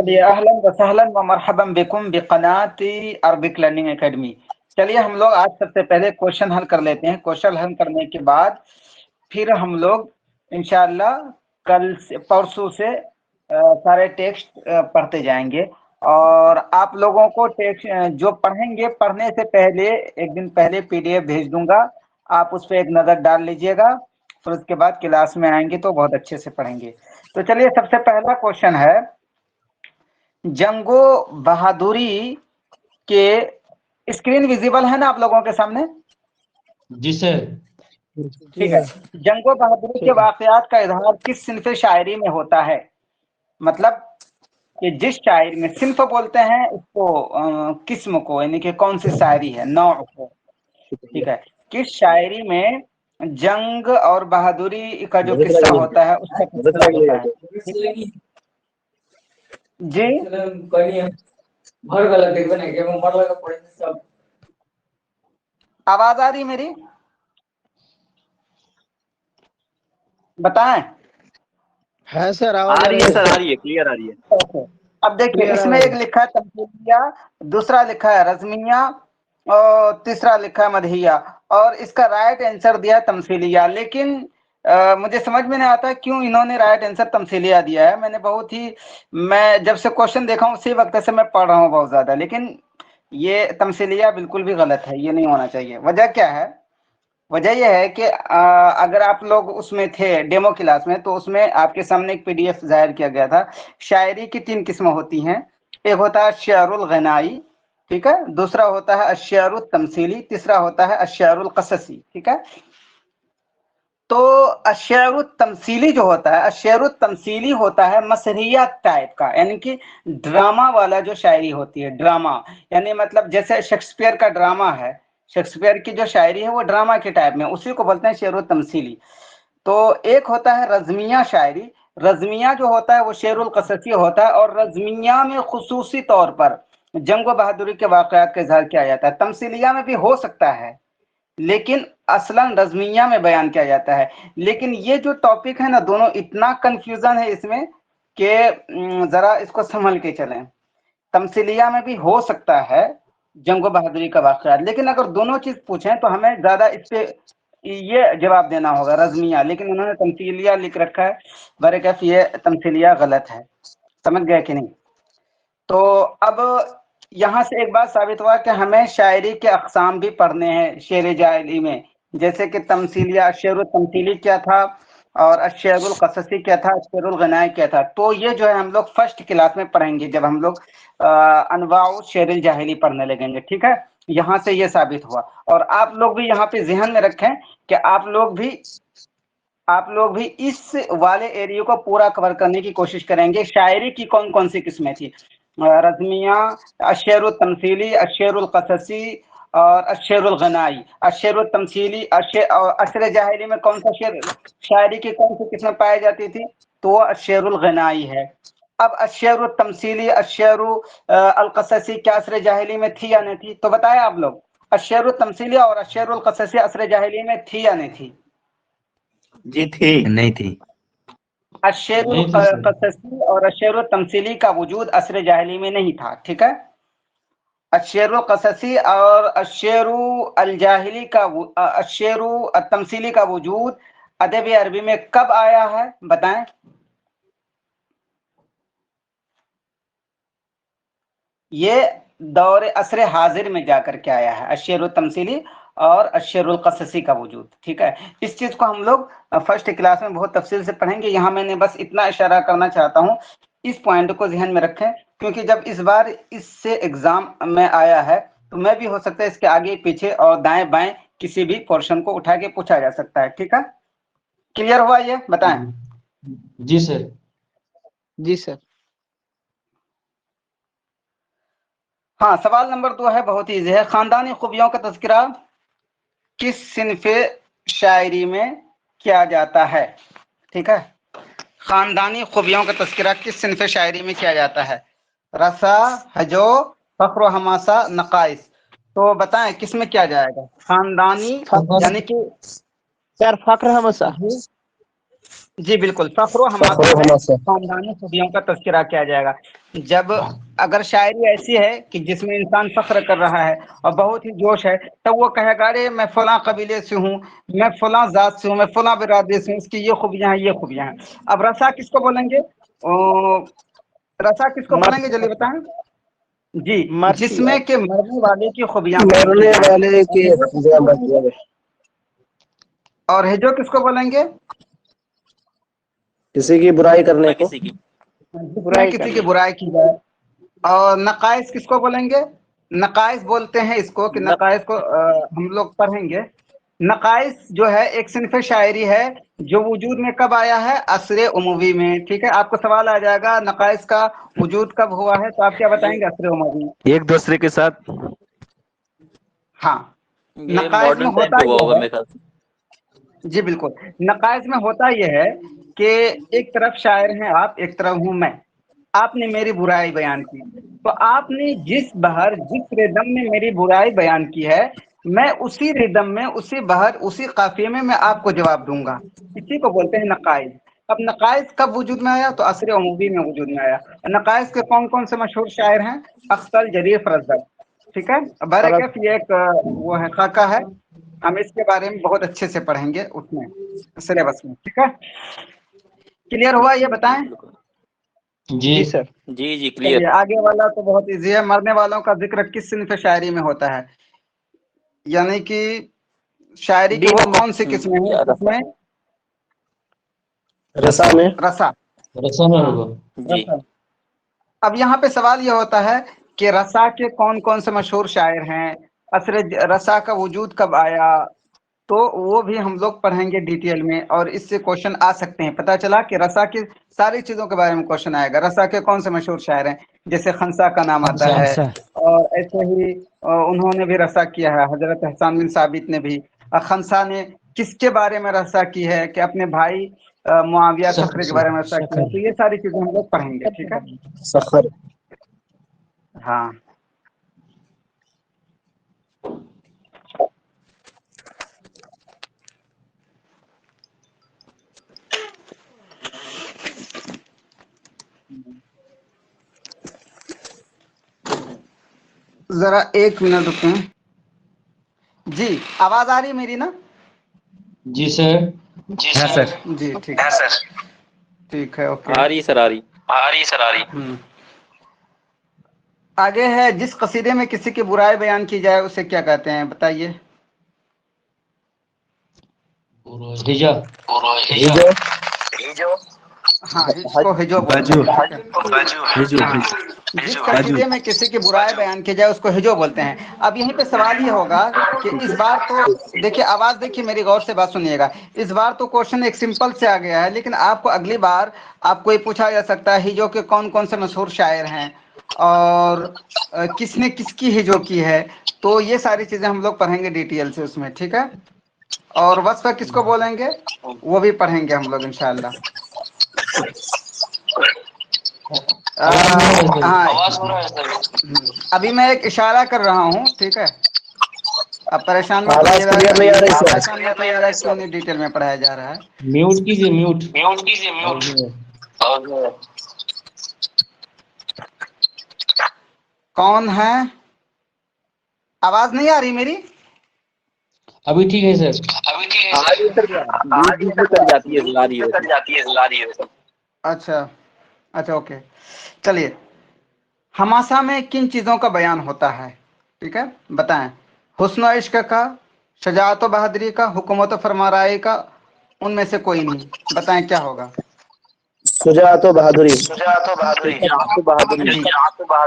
चलिए अहलन व सहलन व मरहबन बिकुम बिक़नाती अरबिक लर्निंग एकेडमी। चलिए हम लोग आज सबसे पहले क्वेश्चन हल कर लेते हैं। क्वेश्चन हल करने के बाद फिर हम लोग इंशाअल्लाह कल से परसों से सारे टेक्स्ट पढ़ते जाएंगे। और आप लोगों को टेक्स्ट जो पढ़ेंगे पढ़ने से पहले एक दिन पहले PDF भेज दूंगा, आप उस पर एक नज़र डाल लीजिएगा। फिर उसके बाद क्लास में आएंगे तो बहुत अच्छे से पढ़ेंगे। तो चलिए सबसे पहला क्वेश्चन है, जंगो बहादुरी के स्क्रीन विजिबल है ना आप लोगों के सामने? जी सर। ठीक है। जंगो बहादुरी के वाकयात का इजहार किस सिन्फ शायरी में होता है? मतलब कि जिस शायरी में, सिन्फ बोलते हैं उसको किस्म को, यानी कि कौन सी शायरी है, नौ को। ठीक है। किस शायरी में जंग और बहादुरी का जो किस्सा होता है उसका तस्करा होता है? जी आवाज आ रही मेरी? बताएं। है सर, आ रही है सर, आ रही है, क्लियर आ रही है। अब देखिए इसमें एक लिखा है तमसीलिया, दूसरा लिखा है रज़मिया और तीसरा लिखा है मदहिया, और इसका राइट आंसर दिया है तमसीलिया। लेकिन मुझे समझ में नहीं आता क्यों इन्होंने राइट आंसर तमसीलिया दिया है। मैं जब से क्वेश्चन देखा हूँ उसी वक्त से मैं पढ़ रहा हूँ बहुत ज्यादा, लेकिन ये तमसीलिया बिल्कुल भी गलत है, ये नहीं होना चाहिए। वजह क्या है? वजह यह है कि अगर आप लोग उसमें थे डेमो क्लास में तो उसमें आपके सामने एक PDF जाहिर किया गया था। शायरी की 3 किस्में होती हैं। एक होता है अश्शियारुल गनाई, ठीक है, दूसरा होता है अश्शियारुल तमसीली, तीसरा होता है अश्शियारुल क़ससी। ठीक है। तो अश्शियारुल तमसीली जो होता है, अश्शियारुल तमसीली होता है मसरिया टाइप का, यानी कि ड्रामा वाला जो शायरी होती है, ड्रामा यानी मतलब जैसे शेक्सपियर का ड्रामा है, शेक्सपियर की जो शायरी है वो ड्रामा के टाइप में, उसी को बोलते हैं शेर तमसीली। तो एक होता है रज़मिया शायरी। रज़मिया जो होता है वो शेरुल क़ससी होता है, और रज़मिया में खुसूसी तौर पर जंग बहादुरी के वाक़यात का इज़हार किया जाता है। तमसीलिया में भी हो सकता है लेकिन असलन रज़मिया में बयान किया जाता है। लेकिन ये जो टॉपिक है ना, दोनों इतना कंफ्यूजन है इसमें कि जरा इसको संभल के चलें। तमसीलिया में भी हो सकता है जंग बहादुरी का वाक़या, लेकिन अगर दोनों चीज पूछें तो हमें ज्यादा इस पे ये जवाब देना होगा रज़मिया, लेकिन उन्होंने तमसीलिया लिख रखा है। बरकफ ये तमसीलिया गलत है। समझ गए कि नहीं? तो अब यहाँ से एक बात साबित हुआ कि हमें शायरी के अक़साम भी पढ़ने हैं शेर जाहिली में, जैसे कि तमसीलिया, शेर तमसीली क्या था और अश्शेरुल क़ससी क्या था, अश्शेरुल गनाई क्या था। तो ये जो है हम लोग फर्स्ट क्लास में पढ़ेंगे जब हम लोग अनवाउ शेर जाहिली पढ़ने लगेंगे। ठीक है। यहाँ से ये साबित हुआ। और आप लोग भी यहाँ पे ज़हन में रखें कि आप लोग भी इस वाले एरिया को पूरा कवर करने की कोशिश करेंगे। शायरी की कौन कौन सी किस्में थी? रज़मिया, अश्शेरुल तमसीली, अश्शेरुल क़ससी और अश्शेरुल गनाई। अश्शेरुल तमसीली, अश्शर जाहिली में कौन सा शेर, शायरी की कौन सी किस्में पाई जाती थी? तो वो अश्शेरुल गनाई है। अब अश्शेरुल तमसीली, अश्शेरुल क़ससी क्या असर जाहिली में थी या नहीं थी? तो बताएं आप लोग, अश्शेरुल तमसीली और अश्शेरुल क़ससी असर जाहिली में थी या नहीं थी? जी थी, नहीं थी। अश्शेरुल क़ससी और अश्शेरुल तमसीली का वजूद असर जाहिली में नहीं था। ठीक है। अश्शेरुल क़ससी और अश्शेरुल जाहिली का अश्शेरुल तमसीली का वजूद अदब अरबी में कब आया है? बताएं। ये दौर असर हाजिर में जाकर के आया है, अश्शेरुल तमसीली और अश्शेरुल क़ससी का वजूद। ठीक है। इस चीज को हम लोग फर्स्ट क्लास में बहुत तफसील से पढ़ेंगे। यहाँ मैंने बस इतना इशारा करना चाहता हूँ, इस पॉइंट को ध्यान में रखें, क्योंकि जब इस बार इससे एग्जाम में आया है तो मैं भी हो सकता है इसके आगे पीछे और दाएं बाएं किसी भी पोर्शन को उठा के पूछा जा सकता है। ठीक है। क्लियर हुआ ये? बताएं। जी सर। जी सर। हाँ, सवाल नंबर 2 है, बहुत ईजी है। खानदानी खूबियों का तज़किरा किस सिन्फ़े शायरी में किया जाता है? ठीक है। खानदानी खूबियों का तज़किरा किस सिन्फ़े शायरी में किया जाता है? रसा, हजो, फ़ख्र, हमासा, नक़ाइस। तो बताएं किस में किया जाएगा? खानदानी यानी कि सर फ़ख्र हमासा। जी बिल्कुल, फख्र व हमासा में खानदानी खूबियों का तज़किरा किया जाएगा। जब अगर शायरी ऐसी है कि जिसमें इंसान फख्र कर रहा है और बहुत ही जोश है, तब वो कहेगा अरे मैं फलां कबीले से हूँ, मैं फलां ज़ात से हूँ, मैं फलां बिरादरी से हूँ, इसकी ये खूबियाँ हैं, ये खूबियाँ हैं। अब रसा किसको बोलेंगे? रसा किसको बोलेंगे जल्दी बताएं? जी, जिसमें के मरने वाले की खूबियाँ बयान की जाएं। और हिजो किसको बोलेंगे? किसी की बुराई करने को, किसी की जिसमें किसी की बुराई की जाए। और नकाइस किसको बोलेंगे? नकाइस बोलते हैं इसको कि नकाइस को हम लोग पढ़ेंगे। नकाइस जो है एक सिनफ शायरी है जो वजूद में कब आया है? असरे उमवी में। ठीक है, आपको सवाल आ जाएगा नकाइस का वजूद कब हुआ है, तो आप क्या बताएंगे? असरे उमवी में। एक दूसरे के साथ हाँ, ये नकाइस में मॉडर्न टाइम होता पे हुआ यह होगा है, मेरे ख्याल से। जी बिल्कुल, नकाइस में होता यह है कि एक तरफ शायर हैं आप, एक तरफ हूं मैं, आपने मेरी बुराई बयान की, तो आपने जिस बहर जिस रिदम में मेरी बुराई बयान की है, मैं उसी रिदम में, उसी बहर, उसी काफिये में मैं आपको जवाब दूंगा। इसी को बोलते हैं नकाइस। अब नकाइस कब वजूद में आया? तो असर उमवी में वजूद में आया। नकाइस के कौन कौन से मशहूर शायर हैं? अख्तर, जरीर, फरजदक। ठीक है, बरकत ये एक वो है, खाका है, हम इसके बारे में बहुत अच्छे से पढ़ेंगे उसमें, सिलेबस में। ठीक है, क्लियर हुआ? ये बताएं। जी सर। जी जी चलिए क्लियर। आगे वाला तो बहुत इजी है। मरने वालों का जिक्र किस सिन्फ शायरी में होता है? यानी कि शायरी की वो कौन सी किस्में हैं जिसमें रसा में, रसा? रसा में होगा। जी रसा। अब यहाँ पे सवाल ये होता है कि रसा के कौन कौन से मशहूर शायर हैं, असर रसा का वजूद कब आया, तो वो भी हम लोग पढ़ेंगे डिटेल में, और इससे क्वेश्चन आ सकते हैं। पता चला कि रसा की सारी चीजों के बारे में क्वेश्चन आएगा। रसा के कौन से मशहूर शायर हैं? जैसे खंसा का नाम आता है, और ऐसे ही उन्होंने भी रसा किया है, हजरत हसन बिन साबित ने भी। खंसा ने किसके बारे में रसा की है? कि अपने भाई मुआविया सखर के बारे में रसा की है। तो ये सारी चीजें हम लोग पढ़ेंगे। ठीक है, सखर, हाँ। जरा एक मिनट रुकें। जी, आवाज आ रही है मेरी ना? जी सर। हाँ सर। जी ठीक है, ठीक है, ओके। आ रही सर, आ रही। आगे है, जिस कसीदे में किसी की बुराई बयान की जाए उसे क्या कहते हैं? बताइए। हिजा। हिजो, हाँ, इसको हिजो बोलते हैं। हाँ, जिस कसीदे में किसी की बुराई बयान की जाए उसको हिजो बोलते हैं। अब यहीं पे सवाल ये होगा कि इस बार तो देखिए, आवाज देखिए मेरी, गौर से बात सुनिएगा। इस बार तो क्वेश्चन एक सिंपल से आ गया है, लेकिन आपको अगली बार आपको ये पूछा जा सकता है हिजो के कौन कौन से मशहूर शायर हैं, और किसने किसकी हिजो की है। तो ये सारी चीजें हम लोग पढ़ेंगे डिटेल से उसमें। ठीक है, और वस्फ किसको बोलेंगे वो भी पढ़ेंगे हम लोग इंशाल्लाह। हाँ, अभी मैं एक इशारा कर रहा हूँ, ठीक है? अब परेशान मत आवाज होइएगा, क्लियर नहीं आ रही सर। परेशान मत होइएगा, क्यों नहीं डिटेल में पढ़ाया जा रहा है। म्यूट कीजिए, म्यूट। कौन है? आवाज नहीं आ रही मेरी? अभी ठीक है सर। आ रही है सर, बीच बीच में कट जाती है, आ रही है वैसे। अच्छा अच्छा, ओके। चलिए, हमासा में किन चीज़ों का बयान होता है? ठीक है, बताएं। हुस्न और इश्क का, शजाअत व बहादुरी का, हुकूमत व फरमाराई का, उनमें से कोई नहीं। बताएं क्या होगा? सुजात व बहादुरी।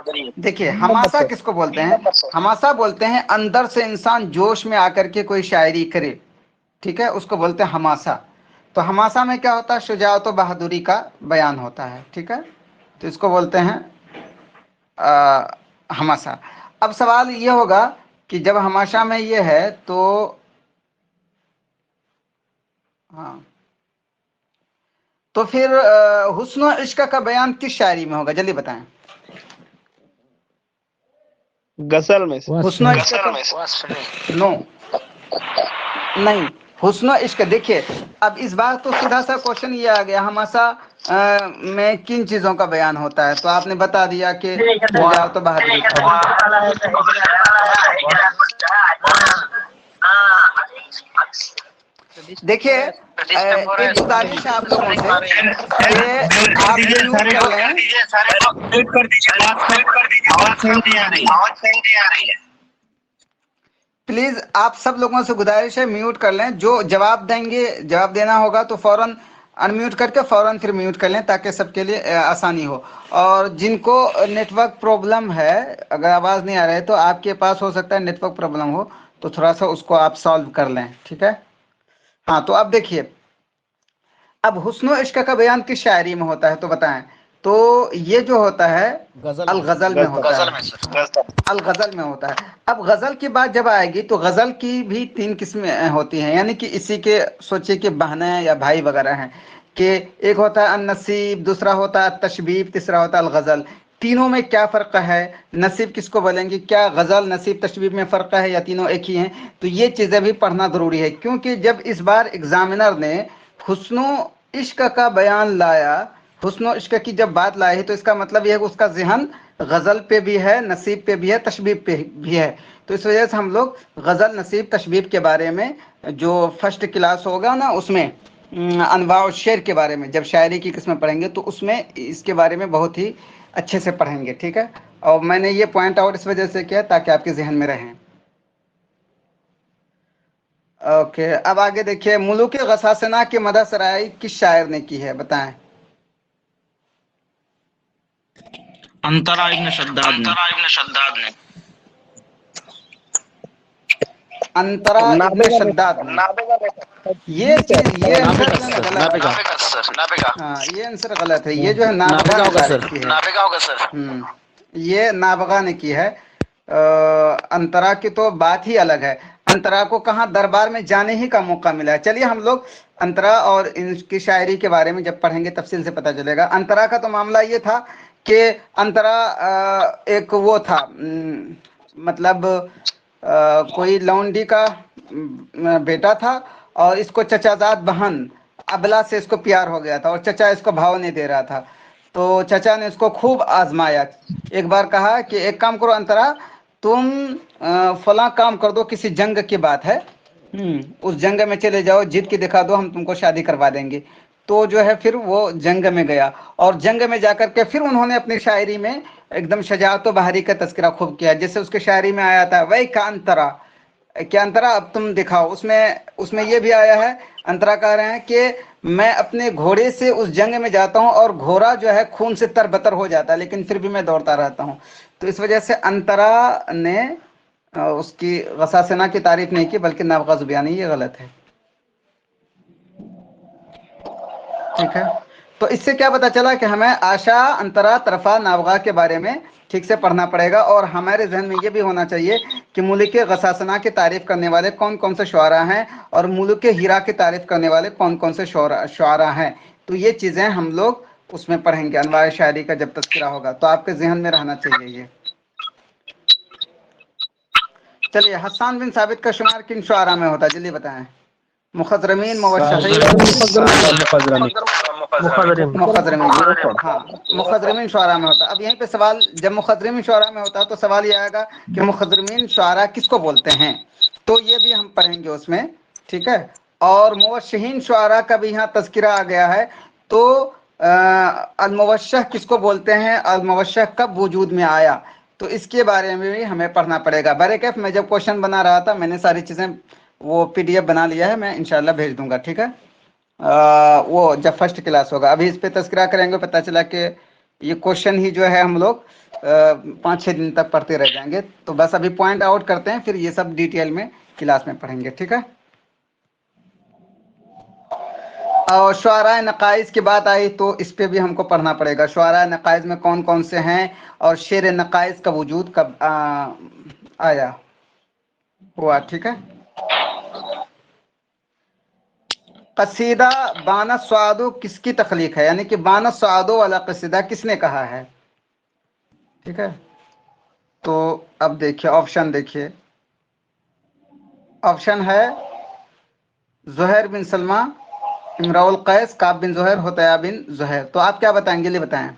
जी, देखिए, हमासा किसको बोलते हैं? हमासा बोलते हैं अंदर से इंसान जोश में आकर के कोई शायरी करे, ठीक है, उसको बोलते हैं हमासा। तो हमासा में क्या होता है? शुजाअत व बहादुरी का बयान होता है। ठीक है, तो इसको बोलते हैं हमासा। अब सवाल ये होगा कि जब हमाशा में ये है तो हाँ, तो फिर हुस्न और इश्क का बयान किस शायरी में होगा? जल्दी बताएं। गजल में। हुस्न और इश्क का नो, नहीं, हुस्न इश्क। देखिए अब इस बार तो सीधा सा क्वेश्चन ये आ गया, हमाशा में किन चीजों का बयान होता है, तो आपने बता दिया कि शुजाअत व बहादुरी। देखिए एक गुजारिश है आप लोगों से कि आप म्यूट कर लें। प्लीज आप सब लोगों से गुजारिश है म्यूट कर लें, जो जवाब देंगे, जवाब देना होगा तो फौरन अनम्यूट करके फौरन फिर म्यूट कर लें ताकि सबके लिए आसानी हो। और जिनको नेटवर्क प्रॉब्लम है, अगर आवाज़ नहीं आ रहा है तो आपके पास हो सकता है नेटवर्क प्रॉब्लम हो, तो थोड़ा सा उसको आप सॉल्व कर लें, ठीक है। हाँ तो अब देखिए, अब हुस्न इश्क का बयान किस शायरी में होता है तो बताएं। तो ये जो होता है अल गज़ल में होता है, अल गज़ल में होता है। अब गज़ल की बात जब आएगी तो गज़ल की भी 3 किस्में होती हैं, यानी कि इसी के सोचिए कि बहनें या भाई वगैरह हैं कि एक होता है अन-नसीब, दूसरा होता है तशबीब, तीसरा होता है अल गज़ल। तीनों में क्या फ़र्क है, नसीब किसको बोलेंगे, क्या गज़ल नसीब तशबीब में फ़र्क है या तीनों एक ही हैं, तो ये चीज़ें भी पढ़ना ज़रूरी है। क्योंकि जब इस बार एग्जामिनर ने हुस्न इश्क का बयान लाया, हुस्न इश्क की जब बात लाई तो इसका मतलब यह है कि उसका ज़हन गज़ल पे भी है, नसीब पे भी है, तशबीब पे भी है। तो इस वजह से हम लोग गज़ल, नसीब, तशबीब के बारे में जो फर्स्ट क्लास होगा ना उसमें अनवा और शेर के बारे में जब शायरी की किस्में पढ़ेंगे तो उसमें इसके बारे में बहुत ही अच्छे से पढ़ेंगे, ठीक है। और मैंने ये पॉइंट आउट इस वजह से किया ताकि आपके जहन में रहें। ओके अब आगे देखिए, मुलूक गसासना की मदह सराई किस शायर ने की है बताएं। अंतरा इब्न शद्दाद ने। अंतरा इब्न शद्दाद ने। ये चीज, ये आंसर गलत है। हाँ ये आंसर गलत है, ये जो है नाबगा की है। ये नाबगा ने की है। अंतरा की तो बात ही अलग है। अंतरा को कहाँ दरबार में जाने ही का मौका मिला है। चलिए हम लोग अंतरा और इनकी शायरी के बारे में जब पढ़ेंगे तफसील से पता चलेगा। अंतरा का तो मामला ये था कि अंतरा एक वो था, मतलब कोई लौंडी का बेटा था और इसको चचाजाद बहन अबला से इसको प्यार हो गया था और चचा इसको भाव नहीं दे रहा था। तो चचा ने इसको खूब आजमाया। एक बार कहा कि एक काम करो अंतरा, तुम फला काम कर दो, किसी जंग की बात है, उस जंग में चले जाओ, जीत के दिखा दो, हम तुमको शादी करवा देंगे। तो जो है फिर वो जंग में गया और जंग में जाकर के फिर उन्होंने अपनी शायरी में एकदम शजाअत व बहारी का तस्करा खूब किया। जैसे उसके शायरी में आया था वही का अंतरा, क्या अंतरा अब तुम दिखाओ। उसमें ये भी आया है, अंतरा कह रहे हैं कि मैं अपने घोड़े से उस जंग में जाता हूँ और घोड़ा जो है खून से तरबतर हो जाता है लेकिन फिर भी मैं दौड़ता रहता हूँ। तो इस वजह से अंतरा ने उसकी गसासना की तारीफ नहीं की बल्कि नाबगा ज़ुबानी, ये गलत है, ठीक है। तो इससे क्या पता चला कि हमें आशा, अंतरा, तरफा, नाबगा के बारे में ठीक से पढ़ना पड़ेगा और हमारे जहन में ये भी होना चाहिए कि मुल्क गसासना की तारीफ करने वाले कौन कौन से शुआरा हैं और मुल्क हीरा की तारीफ करने वाले कौन कौन से शुआरा हैं। तो ये चीज़ें हम लोग उसमें पढ़ेंगे, अनवाए शायरी का जब तज़किरा होगा तो आपके जहन में रहना चाहिए ये। चलिए, हस्सान बिन साबित का शुमार किन शुआरा में होता है जल्दी बताएं। मुखज़रमीन, मुवश्शिहीन, हाँ मुखज़रमीन शुआरा में होता है। अब यहीं पे सवाल, जब मुखज़रमीन शुआरा में होता है तो सवाल ये आएगा कि मुखज़रमीन शुआरा किसको बोलते हैं, तो ये भी हम पढ़ेंगे उसमें, ठीक है। और मुवश्शिहीन शुआरा का भी यहाँ तज़किरा आ गया है, तो अल-मुवश्शिह किसको बोलते हैं, अल-मुवश्शिह कब वजूद में आया, तो इसके बारे में भी हमें पढ़ना पड़ेगा। बरकैफ मैं जब क्वेश्चन बना रहा था मैंने सारी चीज़ें वो PDF बना लिया है, मैं इंशाल्लाह भेज दूंगा, ठीक है। वो जब फर्स्ट क्लास होगा, अभी इस पे तज़किरा करेंगे, पता चला कि ये क्वेश्चन ही जो है हम लोग 5-6 दिन तक पढ़ते रह जाएंगे। तो बस अभी पॉइंट आउट करते हैं, फिर ये सब डिटेल में क्लास में पढ़ेंगे, ठीक है। और शुआरा नकाइज की बात आई तो इस पे भी हमको पढ़ना पड़ेगा। शुआरा नकाइज में कौन कौन से हैं और शेर नकाइज का वजूद कब आया हुआ, ठीक है। कसीदा बाना स्वादो किसकी तख्लीक है, यानी कि बाना स्वादो वाला कसीदा किसने कहा है, ठीक है। तो अब देखिए ऑप्शन, देखिए ऑप्शन है زہیر بن سلمہ، امراء القیس، کعب بن زہیر، حطیہ بن زہیر. تو آپ کیا بتائیں گے؟ یہ بتائیں.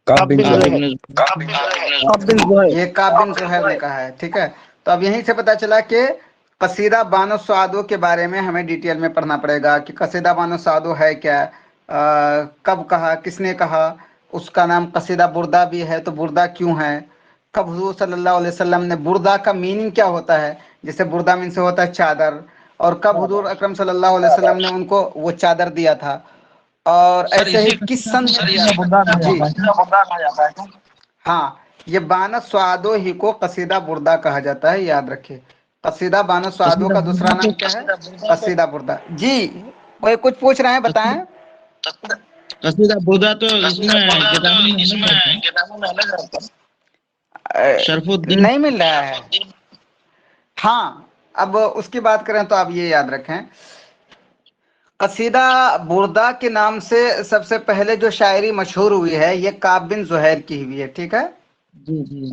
کعب بن کعب زہیر. ابن کعب بن زہیر. یہ کعب بن زہیر نے کہا ہے. ٹھیک ہے. تو اب یہیں سے پتا چلا کہ قصیدہ بان السعادو کے بارے میں ہمیں ڈیٹیل میں پڑھنا پڑے گا کہ قصیدہ بان السعادو ہے کیا، کب کہا، کس نے کہا، اس کا نام قصیدہ بردہ بھی ہے تو بردہ کیوں ہے، کب حضور صلی اللہ علیہ وسلم نے بردہ کا میننگ کیا ہوتا ہے، جیسے بردہ مین سے ہوتا ہے چادر، اور کب حضور اکرم صلی اللہ علیہ وسلم نے ان کو وہ چادر دیا تھا، اور سر ایسے اسی ہی کس سن جی ہاں، یہ بانت سعادو ہی کو قصیدہ بردہ کہا جاتا ہے، یاد رکھے. قصیدہ بانت سعادو کا دوسرا نام کیا ہے؟ قصیدہ بردہ. جی کوئی کچھ پوچھ رہے ہیں، بتائیں. قصیدہ بردہ تو اس میں کتابوں میں الگ رہتا ہے. شرف الدین نہیں مل رہا ہے. ہاں، اب اس کی بات کریں تو آپ یہ یاد رکھیں، قصیدہ بردہ کے نام سے سب سے پہلے جو شاعری مشہور ہوئی ہے یہ کعب بن زہیر کی ہوئی ہے. ٹھیک ہے،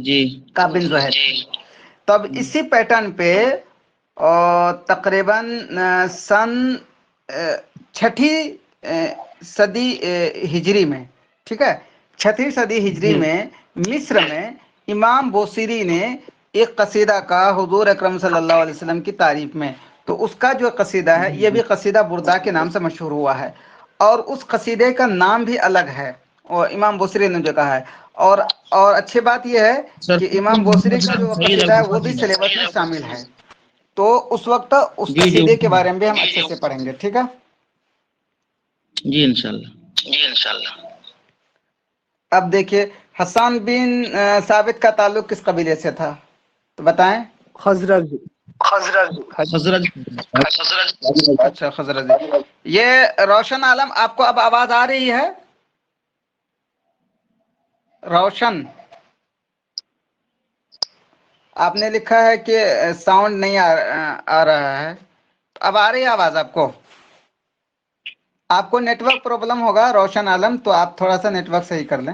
جی کعب بن زہیر. تب اسی پیٹرن پہ تقریباً سن چھٹی صدی ہجری میں، ٹھیک ہے، چھٹی صدی ہجری جی میں مصر میں امام بوصیری نے ایک قصیدہ کا حضور اکرم صلی اللہ علیہ وسلم کی تعریف میں، تو اس کا جو قصیدہ ہے یہ بھی قصیدہ بردہ کے نام سے مشہور ہوا ہے، اور اس قصیدے کا نام بھی الگ ہے، اور امام بوصیری نے جو کہا ہے. اور اچھی بات یہ ہے کہ شرف امام الدین بوصیری محمد کا بن جو سعید قصیدہ ہے وہ بھی البصری. سلیبس میں شامل ہے، تو اس وقت اس جی جی قصیدے کے بارے میں بھی ہم اچھے سے پڑھیں گے. ٹھیک ہے. جی انشاءاللہ. اب دیکھیے، حسان بن ثابت کا تعلق کس قبیلے سے تھا؟ تو بتائیں. خزرج. حضرت اچھا، خزرج. یہ روشن عالم، آپ کو اب آواز آ رہی ہے؟ روشن، آپ نے لکھا ہے کہ ساؤنڈ نہیں آ رہا ہے. اب آ رہی ہے آواز آپ کو؟ آپ کو نیٹ ورک پرابلم ہوگا روشن عالم، تو آپ تھوڑا سا نیٹ ورک صحیح کر لیں.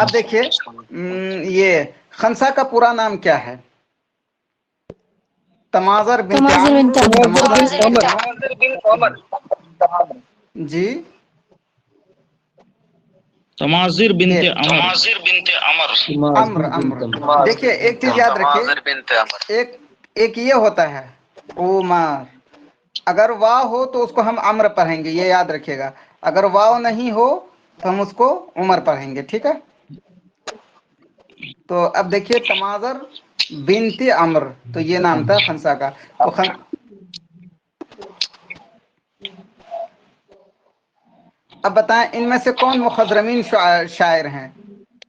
اب دیکھیے، یہ خنسا کا پورا نام کیا ہے؟ تماظر بنت تماظر بنت عمر. جی، تماظر بنت یہ عمر. امر. دیکھیے ایک چیز یاد رکھیے، ایک یہ ہوتا ہے عمر، اگر واو ہو تو اس کو ہم امر پڑھیں گے، یہ یاد رکھیے گا. اگر واو نہیں ہو تو ہم اس کو عمر پڑھیں گے. ٹھیک ہے. تو اب دیکھیے، تماظر بنت عمر، تو یہ نام تھا خنسا کا. تو اب بتائیں ان میں سے کون مخضرمین شاعر ہیں؟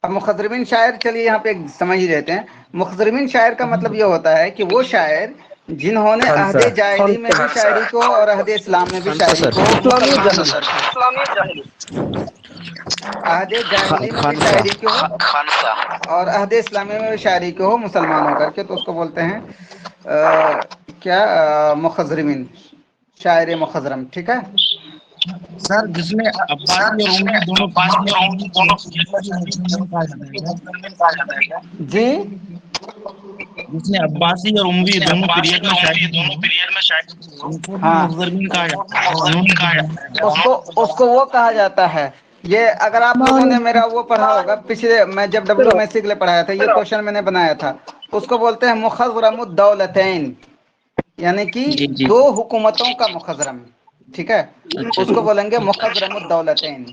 اب مخضرمین شاعر، چلیے یہاں پہ سمجھ ہی لیتے ہیں. مخضرمین شاعر کا مطلب یہ ہوتا ہے کہ وہ شاعر جنہوں نے عہد خنسا. جاہلی میں بھی شاعری کو اور عہد اسلام میں بھی خنسا شاعری سر. کو اسلامی مکمل جہل. کر کے، عہد جاہلی میں بھی خنسا. شاعری کی ہو اور عہد اسلامی میں بھی شاعری کی ہو مسلمان ہو کر کے، تو اس کو بولتے ہیں کیا، مخضرمین، شاعر مخضرم. ٹھیک ہے. سر جس میں عباسی اور عموی دونوں پیریڈ میں شاعری کی ہے، مخضرمین کہا جاتا ہے سر. جی، جس نے عباسی اور عموی دونوں پیریڈ میں شاعری کی ہے ان کو بھی ہاں، مخضرمین کہا جاتا ہے. انہوں نے جو بنایا ہے. اس کو وہ کہا جاتا ہے. یہ اگر آپ لوگوں نے میرا وہ پڑھا ہوگا پچھلے، میں جب ڈبلو میسی کے لیے پڑھایا تھا، یہ کوشچن میں نے بنایا تھا. اس کو بولتے ہیں مخضرم الدولتین، یعنی کہ جی جی. دو حکومتوں کا مخضرم. ٹھیک ہے. اچھا اس کو بولیں گے مخضرم الدولتین.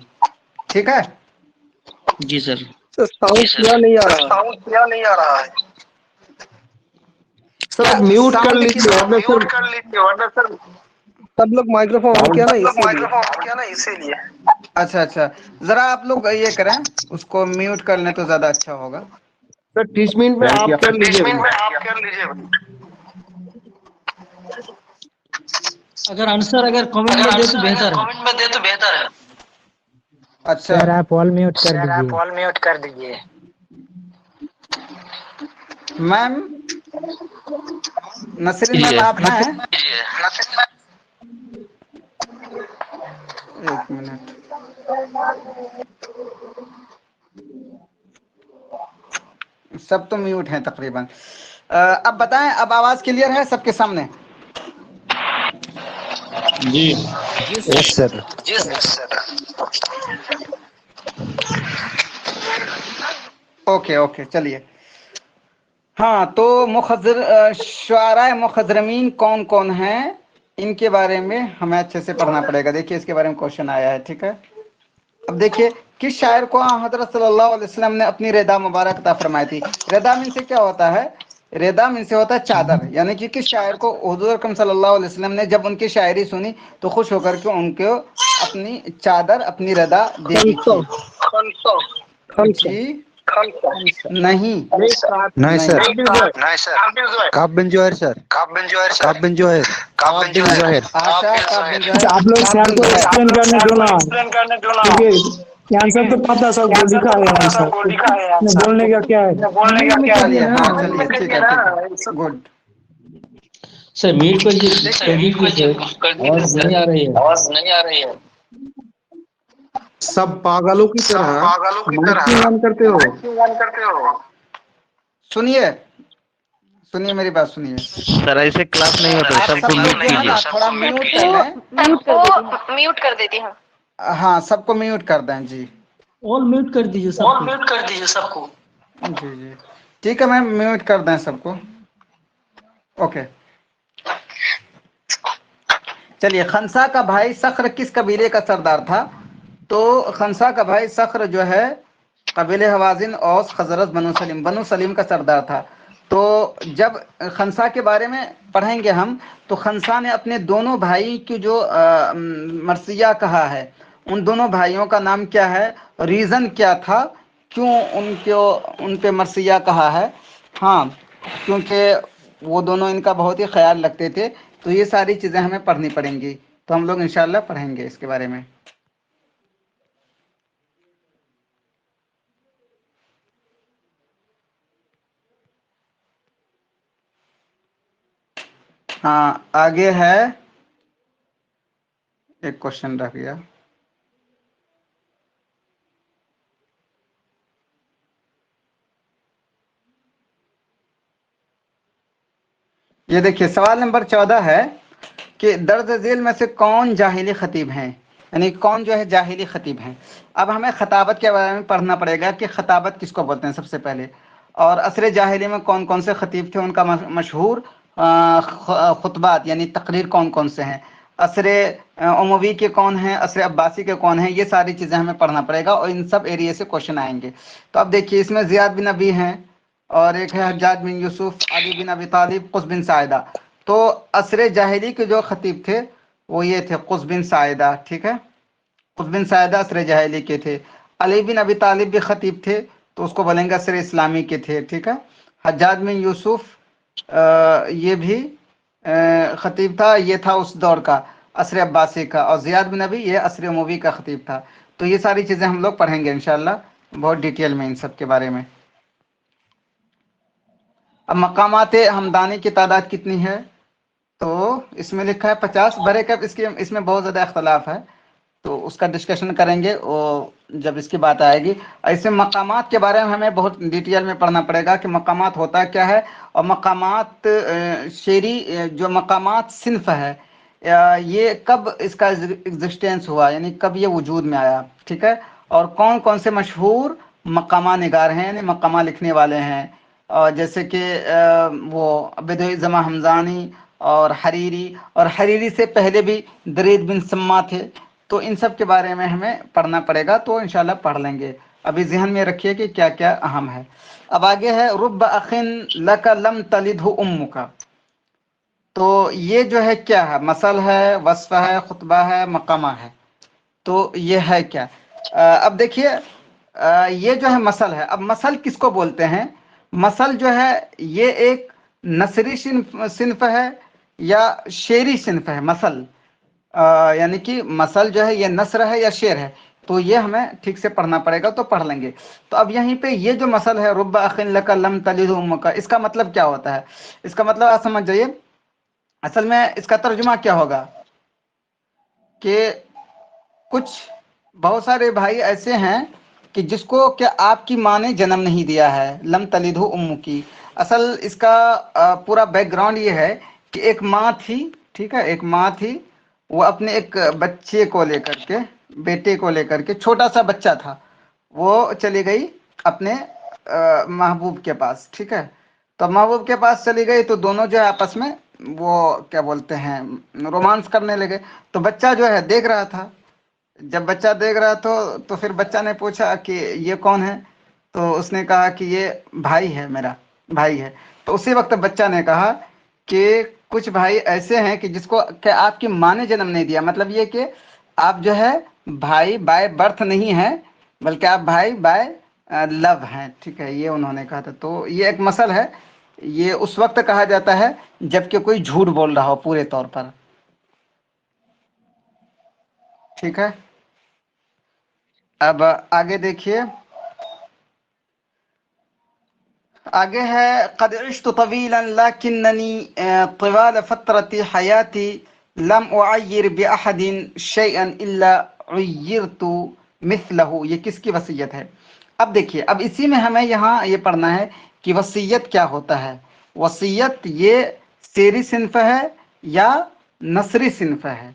ٹھیک ہے. جی سر. ساؤنڈ کیا نہیں آ رہا ہے. سر کیا آپ میوٹ کر ساؤنڈ کی لیجیے، ورنہ سر سب لوگ مائکروفون آن کیا نا اسی لیے. اچھا، ذرا آپ لوگ یہ کریں، اس کو میوٹ کر لیں تو زیادہ اچھا ہوگا. سر 30 منٹ میں آپ کر لیجیے. اگر آنسر اگر کامنٹ میں دے تو بہتر ہے. اچھا، سر آپ آل میوٹ کر دیجیے. میم نسرین میم جی آپ ہیں؟ ایک منٹ. سب تو میوٹ ہیں تقریباً. اب بتائیں، اب آواز کلیئر ہے سب کے سامنے؟ جی यस सर ओके ओके चलिए। हाँ तो शुआराए मुखज़रमीन कौन कौन हैं, इनके बारे में हमें अच्छे से पढ़ना पड़ेगा। देखिए इसके बारे में क्वेश्चन आया है, ठीक है। अब देखिए किस शायर को हज़रत सल्लल्लाहु अलैहि वसल्लम ने अपनी रदा मुबारक अता फरमाई थी। रदा में से क्या होता है, रदा में से होता है चादर, यानी कि किस शायर को हुज़ूर अकरम सल्लल्लाहु अलैहि वसल्लम ने जब उनकी शायरी सुनी तो खुश होकर के उनको अपनी चादर अपनी रदा दे दी खमसा थी। खमसा जी नहीं नहीं सर काब बिन जोहर सर काब बिन जोहर आशा का बिन जोहर आप लोग सर को एक्सप्लेन करने दो ना, क्योंकि आंसर तो पता सबको लिखा है आंसर, बोलने का क्या है। चलिए हाँ चलिए ठीक है ठीक है गुड। सर म्यूट कर दीजिए सर, आवाज नहीं आ रही है। सब पागलों की तरह माइक क्यों ऑन करते हो। सुनिए सुनिए मेरी बात सुनिए। सर ऐसे क्लास नहीं होता, आप सबको सब म्यूट लोग जो है कीजिए। ना थोड़ा म्यूट कर लें। म्यूट कर देती हूँ। हाँ सबको म्यूट कर दें जी। ऑल म्यूट कर दीजिए सबको। जी जी ठीक है, मैं म्यूट कर दें सबको। ओके चलिए। खनसा का भाई सख्र किस कबीले का सरदार था। तो खनसा का भाई सख्र जो है कबीले हवाजिन औस खजरत बनु सलीम का सरदार था। तो जब खनसा के बारे में पढ़ेंगे हम तो खनसा ने अपने दोनों भाई की जो मरसिया कहा है, उन दोनों भाइयों का नाम क्या है, रीज़न क्या था, क्यों उन पे मरसिया कहा है। हाँ क्योंकि वो दोनों इनका बहुत ही ख्याल रखते थे। तो ये सारी चीज़ें हमें पढ़नी पड़ेंगी, तो हम लोग इंशाल्लाह पढ़ेंगे इसके बारे में। हाँ आगे है, एक क्वेश्चन रह गया। ये देखिए सवाल नंबर 14 है कि दर्ज झेल में से कौन जाहिली खतीब हैं, यानी कौन जो है जाहिली खतीब हैं। अब हमें खताबत के बारे में पढ़ना पड़ेगा कि खताबत किसको बोलते हैं सबसे पहले, और असर जाहिली में कौन कौन से खतीब थे, उनका मशहूर खुतबात यानी तकरीर कौन कौन से हैं, असर उमवी के कौन हैं, असर अब्बासी के कौन हैं, ये सारी चीज़ें हमें पढ़ना पड़ेगा और इन सब एरिया से क्वेश्चन आएंगे। तो अब देखिए इसमें ज़ियाद बिन अबी हैं और एक है हज्जाज बिन यूसुफ, अली बिन अबी तालिब, कुस बिन साइदा। तो असर जाहिली के जो खतीब थे वो ये थे कुस बिन साइदा, ठीक है। कुस बिन साइदा असर जाहिली के थे। अली बिन अबी तालिब भी खतीब थे तो उसको बोलेंगे असर इस्लामी के थे, ठीक है। हज्जाज बिन यूसुफ ये भी खतीब था, ये था उस दौर का असर अब्बासी का, और ज़ियाद बिन अबी ये असर उमवी का खतीब था। तो ये सारी चीज़ें हम लोग पढ़ेंगे इंशाल्लाह बहुत डिटेल में इन सब के बारे में। अब मकामात हमदानी की तादाद कितनी है, तो इसमें लिखा है 50 बड़े कब, इसमें बहुत ज़्यादा इख्तलाफ है तो उसका डिस्कशन करेंगे वो जब इसकी बात आएगी। ऐसे मकामात के बारे में हमें बहुत डिटेल में पढ़ना पड़ेगा कि मकामात होता क्या है, और मकामात शेरी जो मकामात सिन्फ है ये कब इसका एग्जिस्टेंस हुआ, यानी कब ये वजूद में आया, ठीक है। और कौन कौन से मशहूर मकामा निगार हैं यानी मकामा लिखने वाले हैं, और जैसे कि वो अबेदुज़्ज़मा हमज़ानी और हरीरी से पहले भी दरीद बिन सम्मा थे। तो इन सब के बारे में हमें पढ़ना पड़ेगा, तो इंशाल्लाह पढ़ लेंगे। अभी जहन में रखिए कि क्या क्या अहम है। अब आगे है रुब्ब अखिन लका लम तलिदहु उम्मुका। तो ये जो है क्या है, मसल है, वस्फ है, खुतबा है, मकामा है। तो ये है क्या, अब देखिए ये जो है मसल है। अब मसल किसको बोलते हैं, मसल जो है ये एक नसरी सिन्फ है या शेरी सिन्फ है। मसल यानी कि मसल जो है ये नसर है या शेर है, तो ये हमें ठीक से पढ़ना पड़ेगा, तो पढ़ लेंगे। तो अब यहीं पे ये जो मसल है रुब्ब अखिन लका लम तलिदहु उम्मुका, इसका मतलब क्या होता है, इसका मतलब आप समझ जाइए। असल में इसका तर्जुमा क्या होगा कि कुछ बहुत सारे भाई ऐसे हैं कि जिसको क्या आपकी माँ ने जन्म नहीं दिया है, लम तलिदहु उम्मुकी। असल इसका पूरा बैकग्राउंड ये है कि एक माँ थी, ठीक है, एक माँ थी وہ اپنے ایک بچے کو لے کر کے، بیٹے کو لے کر کے، چھوٹا سا بچہ تھا، وہ چلی گئی اپنے محبوب کے پاس، ٹھیک ہے؟ تو محبوب کے پاس چلی گئی تو دونوں جو ہے آپس میں وہ کیا بولتے ہیں رومانس کرنے لگے. تو بچہ جو ہے دیکھ رہا تھا. جب بچہ دیکھ رہا تو پھر بچہ نے پوچھا کہ یہ کون ہے؟ تو اس نے کہا کہ یہ بھائی ہے، میرا بھائی ہے. تو اسی وقت بچہ نے کہا کہ کچھ بھائی ایسے ہیں کہ جس کو کہ آپ کی ماں نے جنم نہیں دیا، مطلب یہ کہ آپ جو ہے بھائی بائی برتھ نہیں ہے، بلکہ آپ بھائی بائی لو ہیں، ٹھیک ہے؟ یہ انہوں نے کہا تھا. تو یہ ایک مثل ہے، یہ اس وقت کہا جاتا ہے جب کہ کوئی جھوٹ بول رہا ہو پورے طور پر، ٹھیک ہے؟ اب آگے دیکھیے، آگے ہے قد عشت طویلا لکننی طوال فترت حیاتی لم اعیر باحد شیئا الا عیرت مثلہ. یہ کس کی وصیت ہے؟ اب دیکھیے، اب اسی میں ہمیں یہاں یہ پڑھنا ہے کہ وصیت کیا ہوتا ہے. وصیت یہ سیری صنف ہے یا نثری صنف ہے؟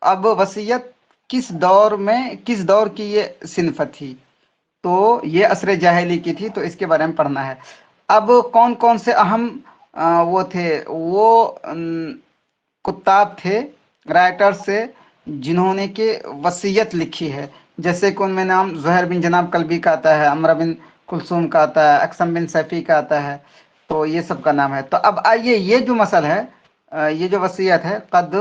اب وصیت کس دور میں، کس دور کی یہ صنف تھی؟ تو یہ عصر جاہلی کی تھی، تو اس کے بارے میں پڑھنا ہے. اب کون کون سے اہم وہ تھے، وہ کتاب تھے، رائٹرز سے جنہوں نے کہ وصیت لکھی ہے. جیسے کہ ان میں نام زہیر بن جناب کلبی کا آتا ہے، عمرو بن کلثوم کا آتا ہے، اقسم بن سیفی کا آتا ہے، تو یہ سب کا نام ہے. تو اب آئیے، یہ جو مسئلہ ہے، یہ جو وصیت ہے، قد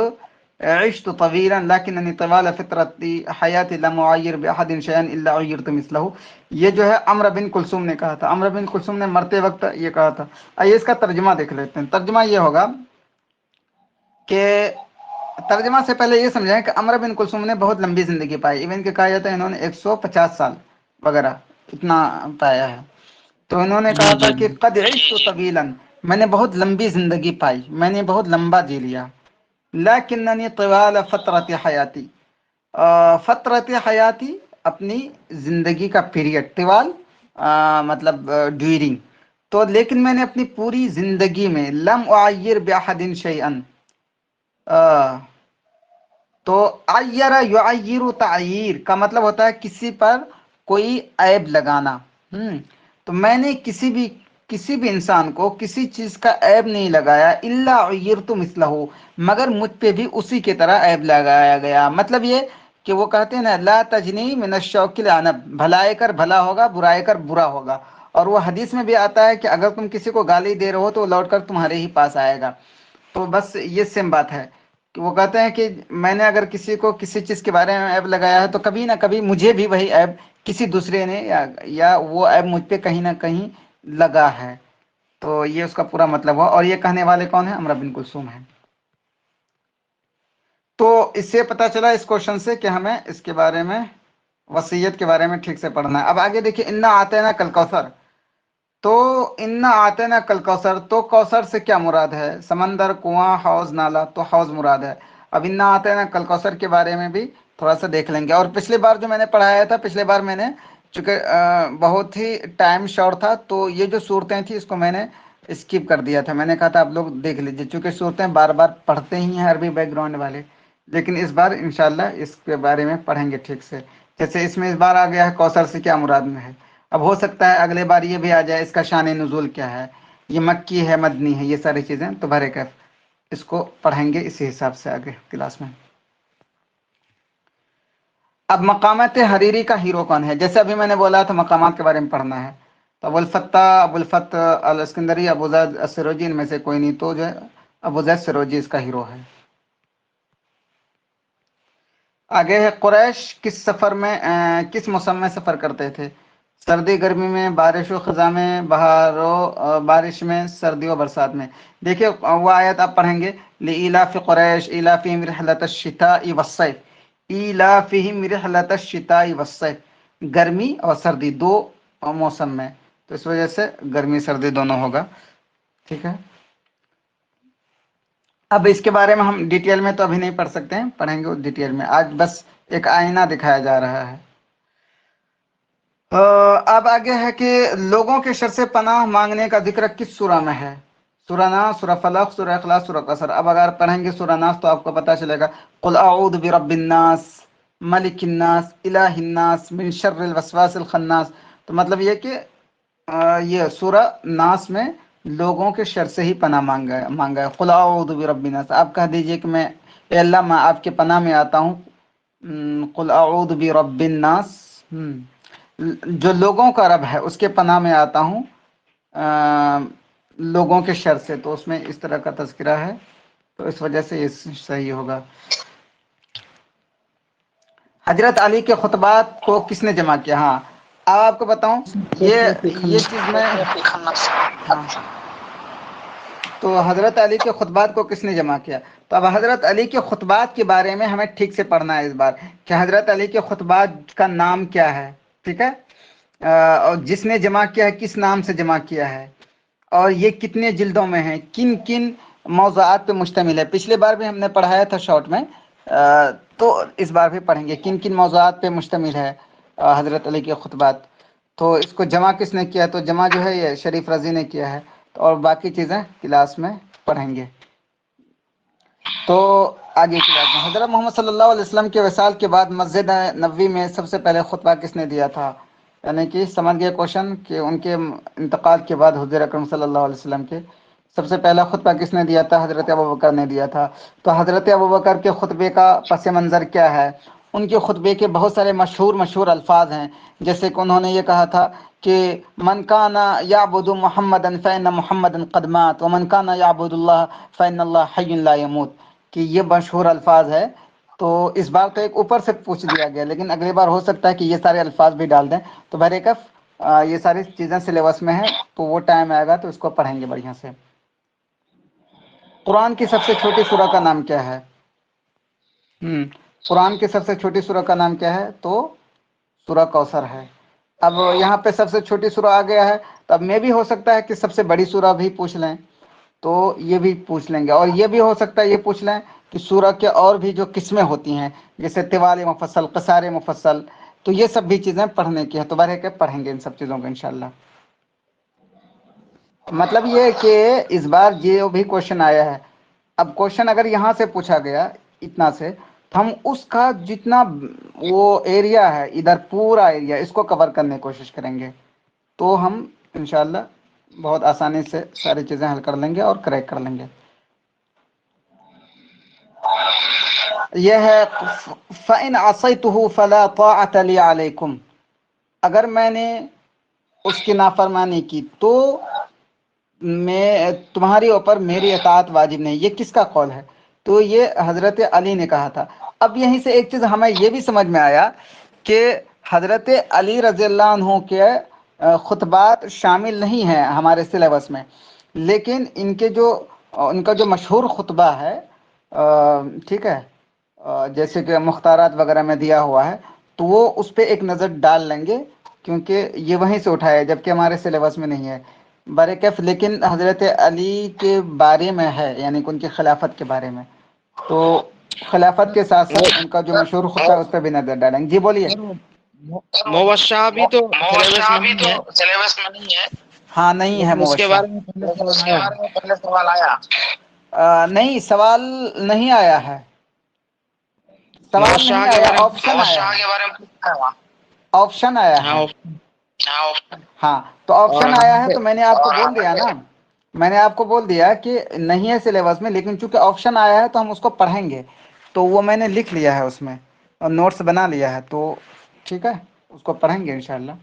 عشت طویلا لکننی طوال فطرت حیات لم اعیر باحد شیئا الا عیرت مثلہ، یہ جو ہے عمرو بن کلثوم نے کہا تھا. عمرو بن کلثوم نے مرتے وقت یہ کہا تھا. آئیے اس کا ترجمہ دیکھ لیتے ہیں. ترجمہ یہ ہوگا کہ ترجمہ سے پہلے یہ سمجھائیں کہ عمرو بن کلثوم نے بہت لمبی زندگی پائی، ایون کہ کہا جاتا ہے انہوں نے 150 سال وغیرہ اتنا پایا ہے. تو انہوں نے کہا جی تھا جی کہ قد عشت طویلا، میں نے بہت لمبی زندگی پائی، میں نے بہت لمبا جی لیا. لیکننی طوال فترت حیاتی، فترت حیاتی اپنی زندگی کا پیریڈ، طوال مطلب ڈیورنگ. تو لیکن میں نے اپنی پوری زندگی میں لم اعیر باحد شیئا، تو عیر یعیر تعیر کا مطلب ہوتا ہے کسی پر کوئی عیب لگانا. تو میں نے کسی بھی انسان کو کسی چیز کا عیب نہیں لگایا، الا عیرت مثلہ، مگر مجھ پہ بھی اسی کی طرح عیب لگایا گیا. مطلب یہ کہ وہ کہتے ہیں نا لا تجنی من الشوک العنب، بھلائے کر بھلا ہوگا، برائے کر برا ہوگا. اور وہ حدیث میں بھی آتا ہے کہ اگر تم کسی کو گالی دے رہے ہو تو وہ لوٹ کر تمہارے ہی پاس آئے گا. تو بس یہ سیم بات ہے کہ وہ کہتے ہیں کہ میں نے اگر کسی کو کسی چیز کے بارے میں عیب لگایا ہے تو کبھی نہ کبھی مجھے بھی وہی عیب کسی دوسرے نے یا وہ عیب مجھ پہ کہیں نہ کہیں لگا ہے. تو یہ اس کا پورا مطلب ہوا. اور یہ کہنے والے کون ہیں؟ عمرو بن کلثوم ہیں. تو اس سے پتہ چلا اس کوشچن سے کہ ہمیں اس کے بارے میں، وصیت کے بارے میں ٹھیک سے پڑھنا ہے. اب آگے دیکھیے، انا آتینا کل کوثر. تو انا آتینا کل کوثر، تو کوثر سے کیا مراد ہے؟ سمندر، کنواں، حوض، نالا، تو حوض مراد ہے. اب انا آتینا کل کوثر کے بارے میں بھی تھوڑا سا دیکھ لیں گے. اور پچھلی بار جو میں نے پڑھایا تھا، پچھلے بار میں نے چونکہ بہت ہی ٹائم شارٹ تھا، تو یہ جو صورتیں تھیں اس کو میں نے اسکپ کر دیا تھا. میں نے کہا تھا آپ لوگ دیکھ لیجیے، چونکہ صورتیں بار بار پڑھتے ہی ہیں عربی بیک گراؤنڈ والے، لیکن اس بار انشاءاللہ اس کے بارے میں پڑھیں گے ٹھیک سے. جیسے اس میں اس بار آ گیا ہے کوثر سے کیا مراد میں ہے. اب ہو سکتا ہے اگلے بار یہ بھی آ جائے اس کا شان نزول کیا ہے، یہ مکی ہے مدنی ہے، یہ ساری چیزیں تو بھرے کر اس کو پڑھیں گے اسی حساب سے آگے کلاس میں. اب مقامات حریری کا ہیرو کون ہے؟ جیسے ابھی میں نے بولا تھا مقامات کے بارے میں پڑھنا ہے. تو ابو الفتح الاسکندری، ابو زید السروجی، ان میں سے کوئی نہیں. تو جو ہے ابو زید سروجی اس کا ہیرو ہے. آگے ہے قریش کس سفر میں کس موسم میں سفر کرتے تھے؟ سردی گرمی میں، بارش و خزاں میں، بہار و بارش میں، سردی و برسات میں. دیکھیے وہ آیت آپ پڑھیں گے، لإیلاف قریش ایلافہم رحلۃ الشتاء والصیف، ایلافہم رحلۃ الشتاء والصیف، گرمی اور سردی دو موسم میں، تو اس وجہ سے گرمی سردی دونوں ہوگا. ٹھیک ہے. اب اس کے بارے میں ہم ڈیٹیل میں تو ابھی نہیں پڑھ سکتے ہیں، پڑھیں گے ڈیٹیل میں. آج بس ایک آئینہ دکھایا جا رہا ہے. اب آگے ہے کہ لوگوں کے شر سے پناہ مانگنے کا ذکر کس سورہ میں ہے؟ सूरह नास, सूरह फलक, सूरह इखलास, सूरह कसर। अब अगर पढ़ेंगे सूरह नास तो आपको पता चलेगा कुल अऊदु बिरब्बिन नास, मलिकिन नास, इलाहिन नास, मिन शर्रिल वसवासिल खन्नास। तो मतलब ये कि ये सूरह नास में लोगों के शर से ही पनाह मांगा है। कुल अऊदु बिरब्बिन नास, आप कह दीजिए कि मैं ए अल्लाह मैं आपके पनाह में आता हूँ। कुल अऊदु बिरब्बिन नास, जो लोगों का रब है उसके पनाह में आता हूँ लोगों के शर से। तो उसमें इस तरह का तज़किरा है, तो इस वजह से ये सही होगा। हजरत अली के खुतबात को किसने जमा किया? हाँ, अब आपको बताऊं, ये चीज़ मैं हाँ, तो हजरत अली के खुतबात को किसने जमा किया? तो अब हजरत अली के खुतबात के बारे में हमें ठीक से पढ़ना है इस बार कि हजरत अली के खुतबात का नाम क्या है, ठीक है, और जिसने जमा किया है किस नाम से जमा किया है, और ये कितने जिल्दों में है, किन किन मौज़ूआत पे मुश्तमिल है। पिछले बार भी हमने पढ़ाया था शॉर्ट में, तो इस बार भी पढ़ेंगे किन किन मौज़ूआत पे मुश्तमिल है हज़रत अली के खुतबात। तो इसको जमा किसने किया? तो जमा जो है ये शरीफ रज़ी ने किया है, तो और बाकी चीज़ें क्लास में पढ़ेंगे। तो आगे क्लास में हज़रत मोहम्मद सल्लल्लाहु अलैहि वसल्लम के वसाल के बाद मस्जिद नबवी में सबसे पहले खुतबा किसने दिया था? यानी कि समझ गए क्वेश्चन कि उनके इंतकाल के बाद हुज़ूर अकरम सल्लल्लाहु अलैहि वसल्लम के सबसे पहला खुतबा किसने दिया था? हज़रत अबू बकर ने दिया था। तो हज़रत अबू बकर के खुतबे का पस मंज़र क्या है? उनके खुतबे के बहुत सारे मशहूर अल्फाज हैं, जैसे कि उन्होंने ये कहा था कि मन काना याबुदु मुहम्मदन फ़इन्न मुहम्मदन क़द मात व मन काना याबुदुल्लाह फ़इन्नल्लाह हय्युन ला यमूत, कि ये मशहूर अल्फाज है। तो इस बार तो एक ऊपर से पूछ दिया गया, लेकिन अगली बार हो सकता है कि ये सारे अल्फाज भी डाल दें। तो बहरकफ ये सारी चीज़ें सिलेबस में है, तो वो टाइम आएगा तो इसको पढ़ेंगे बढ़िया से। कुरान की सबसे छोटी सूरा का नाम क्या है? कुरान की सबसे छोटी सूरा का नाम क्या है? तो सूरा कौसर है। अब यहाँ पे सबसे छोटी सूरा आ गया है, तो अब में भी हो सकता है कि सबसे बड़ी सूरा भी पूछ लें, तो ये भी पूछ लेंगे। और ये भी हो सकता है ये पूछ लें कि सूरा के और भी जो किस्में होती हैं, जैसे तिवाल मुफस्सल, क़सार मुफस्सल, तो ये सब भी चीज़ें पढ़ने की है। तो बारे के पढ़ेंगे इन सब चीज़ों को इंशाल्लाह। मतलब ये है कि इस बार जो भी क्वेश्चन आया है, अब क्वेश्चन अगर यहाँ से पूछा गया इतना से, तो हम उसका जितना वो एरिया है, इधर पूरा एरिया, इसको कवर करने की कोशिश करेंगे। तो हम इंशाल्लाह बहुत आसानी से सारी चीज़ें हल कर लेंगे और क्रैक कर लेंगे। यह है फ़इन असैतुहु फला ताअत ली अलैकुम, अगर मैंने उसकी नाफरमानी की तो मैं तुम्हारे ऊपर मेरी इताअत वाजिब नहीं। ये किसका कौल है? तो ये हज़रत अली ने कहा था। अब यहीं से एक चीज़ हमें ये भी समझ में आया कि हज़रत अली रज़ियल्लाहु अन्हु के खुतबात शामिल नहीं हैं हमारे सिलेबस में, लेकिन इनका जो मशहूर खुतबा है, ठीक है, जैसे कि मुख्तारात वगैरह में दिया हुआ है, तो वो उस पर एक नज़र डाल लेंगे, क्योंकि ये वहीं से उठाया है, जबकि हमारे सिलेबस में नहीं है बरकफ। लेकिन हज़रत अली के बारे में है, यानी कि उनकी खिलाफत के बारे में, तो खिलाफत के साथ साथ उनका जो मशहूर खुतबा है उस पर भी नज़र डालेंगे। जी बोलिए। मुवश्शा भी तो सिलेबस में नहीं है। हाँ, नहीं है उसके मुवश्शा। बारे में पहले सवाल आया। नहीं, सवाल नहीं आया है, सवाल नहीं आया, ऑप्शन आया, ऑप्शन आया है। हाँ, तो ऑप्शन आया है, तो मैंने आपको बोल दिया ना, मैंने आपको बोल दिया कि नहीं है सिलेबस में, लेकिन चूंकि ऑप्शन आया है तो हम उसको पढ़ेंगे। तो वो मैंने लिख लिया है उसमें और नोट्स बना लिया है, तो ठीक है, उसको पढ़ेंगे इंशाल्लाह।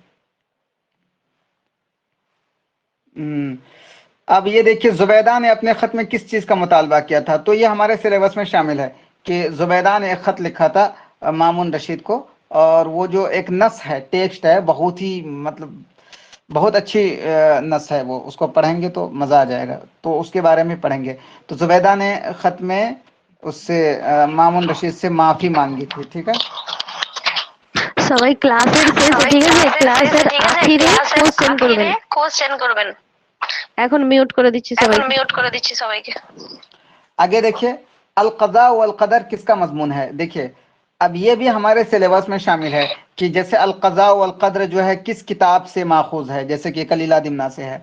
अब ये देखिए, जुबैदा ने अपने ख़त में किस चीज़ का मुतालबा किया था? तो ये हमारे सिलेबस में शामिल है कि जुबैदा ने एक ख़त लिखा था मामून रशीद को, और वो जो एक नस है, टेक्स्ट है, बहुत ही मतलब बहुत अच्छी नस है वो, उसको पढ़ेंगे तो मज़ा आ जाएगा, तो उसके बारे में पढ़ेंगे। तो जुबैदा ने ख़त में उससे मामून रशीद से माफ़ी मांगी थी, ठीक है। সবাই ক্লাসের শেষে, ঠিক আছে, ক্লাসের আখিরে কোশ্চেন করবেন। এখন মিউট করে দিচ্ছি সবাইকে। आगे देखिए, अल क़ज़ा वल क़दर किसका मज़मून है? देखिए, अब ये भी हमारे सिलेबस में शामिल है कि जैसे अल क़ज़ा वल क़दर जो है किस किताब से माखूज़ है, जैसे कि कलीला दिमना से है।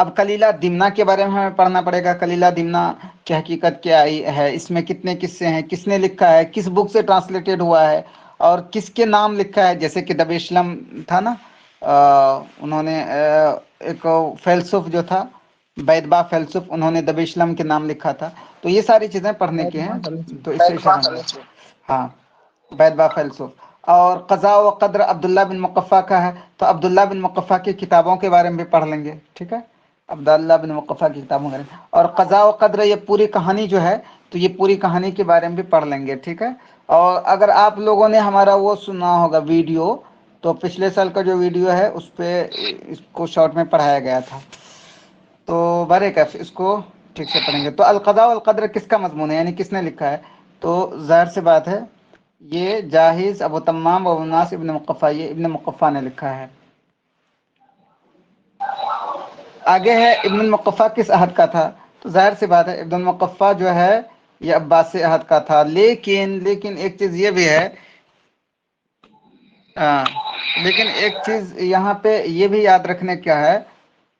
अब कलीला दिमना के बारे में हमें पढ़ना पड़ेगा। कलीला दिमना की हकीकत क्या है, इसमें कितने किस्से हैं, किसने लिखा है, किस बुक से ट्रांसलेटेड हुआ है और किसके नाम लिखा है। जैसे कि दबेशलम था ना, उन्होंने एक फैलसुफ जो था बैदबा फैलसुफ, उन्होंने दबेशलम के नाम लिखा था। तो ये सारी चीजें पढ़ने की हैं, तो इससे इशारा, हाँ बैदबा फैलसुफ। और क़ज़ा व क़द्र अब्दुल्ला बिन मुक़फ़्फ़ा का है, तो अब्दुल्ला बिन मुक़फ़्फ़ा की किताबों के बारे में भी पढ़ लेंगे, ठीक है, अब्दुल्ला बिन मुक़फ़्फ़ा की किताबों के बारे में। और क़ज़ा व क़द्र ये पूरी कहानी जो है, तो ये पूरी कहानी के बारे में भी पढ़ लेंगे, ठीक है। और अगर आप लोगों ने हमारा वो सुना होगा वीडियो, तो पिछले साल का जो वीडियो है उस पर इसको शॉर्ट में पढ़ाया गया था, तो बरे कैफ इसको ठीक से पढ़ेंगे। तो अल-क़ज़ा वल क़द्र किसका मज़मून है, यानी किसने लिखा है, तो ज़ाहिर सी बात है ये जाहिज अबू तम्माम व नास इब्न मुक़फ़्फ़ा, ये इब्न मुक़फ़्फ़ा ने लिखा है। आगे है इब्न मुक़फ़्फ़ा किस अहद का था, तो जाहिर सी बात है इब्न मुक़फ़्फ़ा जो है ये अब्बासी अहद का था। लेकिन एक चीज़ ये भी है, लेकिन एक चीज़ यहाँ पे ये भी याद रखने क्या है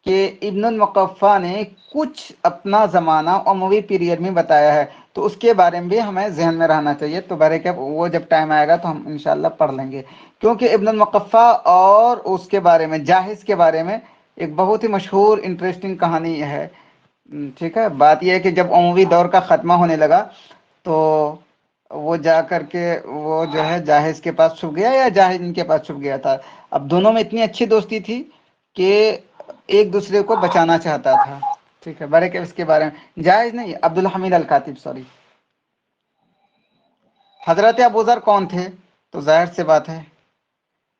कि इब्न मुक़फ़्फ़ा ने कुछ अपना ज़माना उमवी पीरियड में बताया है, तो उसके बारे में भी हमें जहन में रहना चाहिए। तो बारे क्या वो जब टाइम आएगा तो हम इंशाल्लाह पढ़ लेंगे, क्योंकि इब्न मुक़फ़्फ़ा और उसके बारे में जाहिज के बारे में एक बहुत ही मशहूर इंटरेस्टिंग कहानी है, ठीक है। बात यह है कि जब उमवी दौर का ख़त्मा होने लगा तो वो जा करके वो जो है जाहिज के पास छुप गया या जाहिज इनके पास छुप गया था। अब दोनों में इतनी अच्छी दोस्ती थी कि एक दूसरे को बचाना चाहता था, ठीक है। बड़े के इसके बारे में जाहिज नहीं, अब्दुल हमीद अल कातिब, सॉरी। हजरत अबू ज़र कौन थे, तो जाहिर से बात है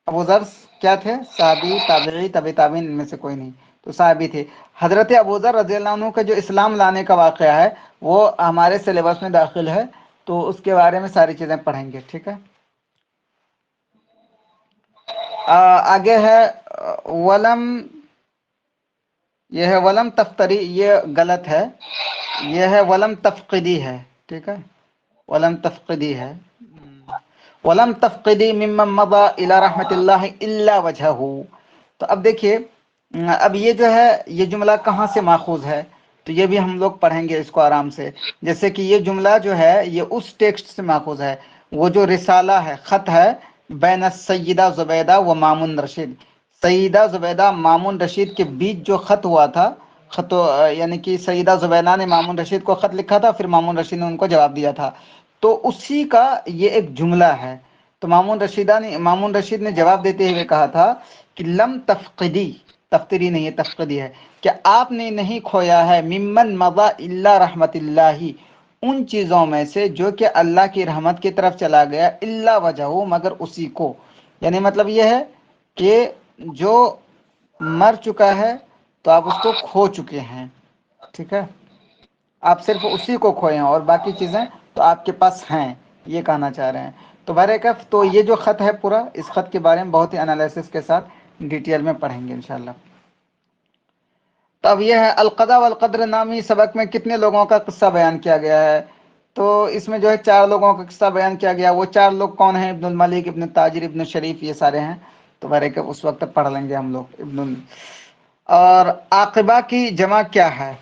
अबू ज़र क्या थे, साहबी, ताबई, तबे ताबीन, इनमें से कोई नहीं, तो साहबी थे। हजरत अबू ज़र रज़ियल्लाहु अन्हु का जो इस्लाम लाने का वाक़या है वो हमारे सिलेबस में दाखिल है, तो उसके बारे में सारी चीज़ें पढ़ेंगे, ठीक है। आगे है वलम, यह है वलम तफ्तरी, ये गलत है, यह है वलम तफ़क़ीदी है, ठीक है, वलम तफ़क़ीदी है। वलम तफ़क़ीदी मिम्मन मज़ा इला रहमतिल्लाहि इल्ला वजहहू। तो अब देखिए, अब ये जो है ये जुमला कहाँ से माखूज़ है, तो ये भी हम लोग पढ़ेंगे इसको आराम से। जैसे कि ये जुमला जो है ये उस टेक्स्ट से माखूज़ है, वो जो रिसाला है, ख़त है बैन सय्यदा ज़ुबैदा व मामून रशीद, सय्यदा ज़ुबैदा मामून रशीद के बीच जो ख़त हुआ था, ख़त यानी कि सय्यदा ज़ुबैदा ने मामून रशीद को ख़त लिखा था, फिर मामून रशीद ने उनको जवाब दिया था, तो उसी का ये एक जुमला है। तो मामून रशीद ने जवाब देते हुए कहा था कि लम तफ़क़ीदी, तफ्तरी नहीं है तफ़क़ीदी है, कि आपने नहीं खोया है मिम्मन मज़ा इल्ला रहमतिल्लाही, उन चीज़ों में से जो कि अल्लाह की रहमत की तरफ चला गया, इल्ला वजहू, मगर उसी को। यानी मतलब यह है कि जो मर चुका है तो आप उसको खो चुके हैं, ठीक है, आप सिर्फ उसी को खोए हैं और बाकी चीज़ें तो आपके पास हैं, ये कहना चाह रहे हैं। तो बहरकैफ तो ये जो ख़त है पूरा, इस ख़त के बारे में बहुत ही एनालिसिस के साथ डिटेल में पढ़ेंगे इंशाल्लाह। तो अब यह है अल-क़ज़ा वल क़द्र नामी सबक में कितने लोगों का किस्सा बयान किया गया है, तो इसमें जो है 4 लोगों का किस्सा बयान किया गया। वो 4 लोग कौन हैं, इब्नुल मलिक, इब्न ताजिर, इब्न शरीफ, ये सारे हैं। तो बहरकैफ उस वक्त पढ़ लेंगे हम लोग इब्नुल। और आक़िबा की जमा क्या है,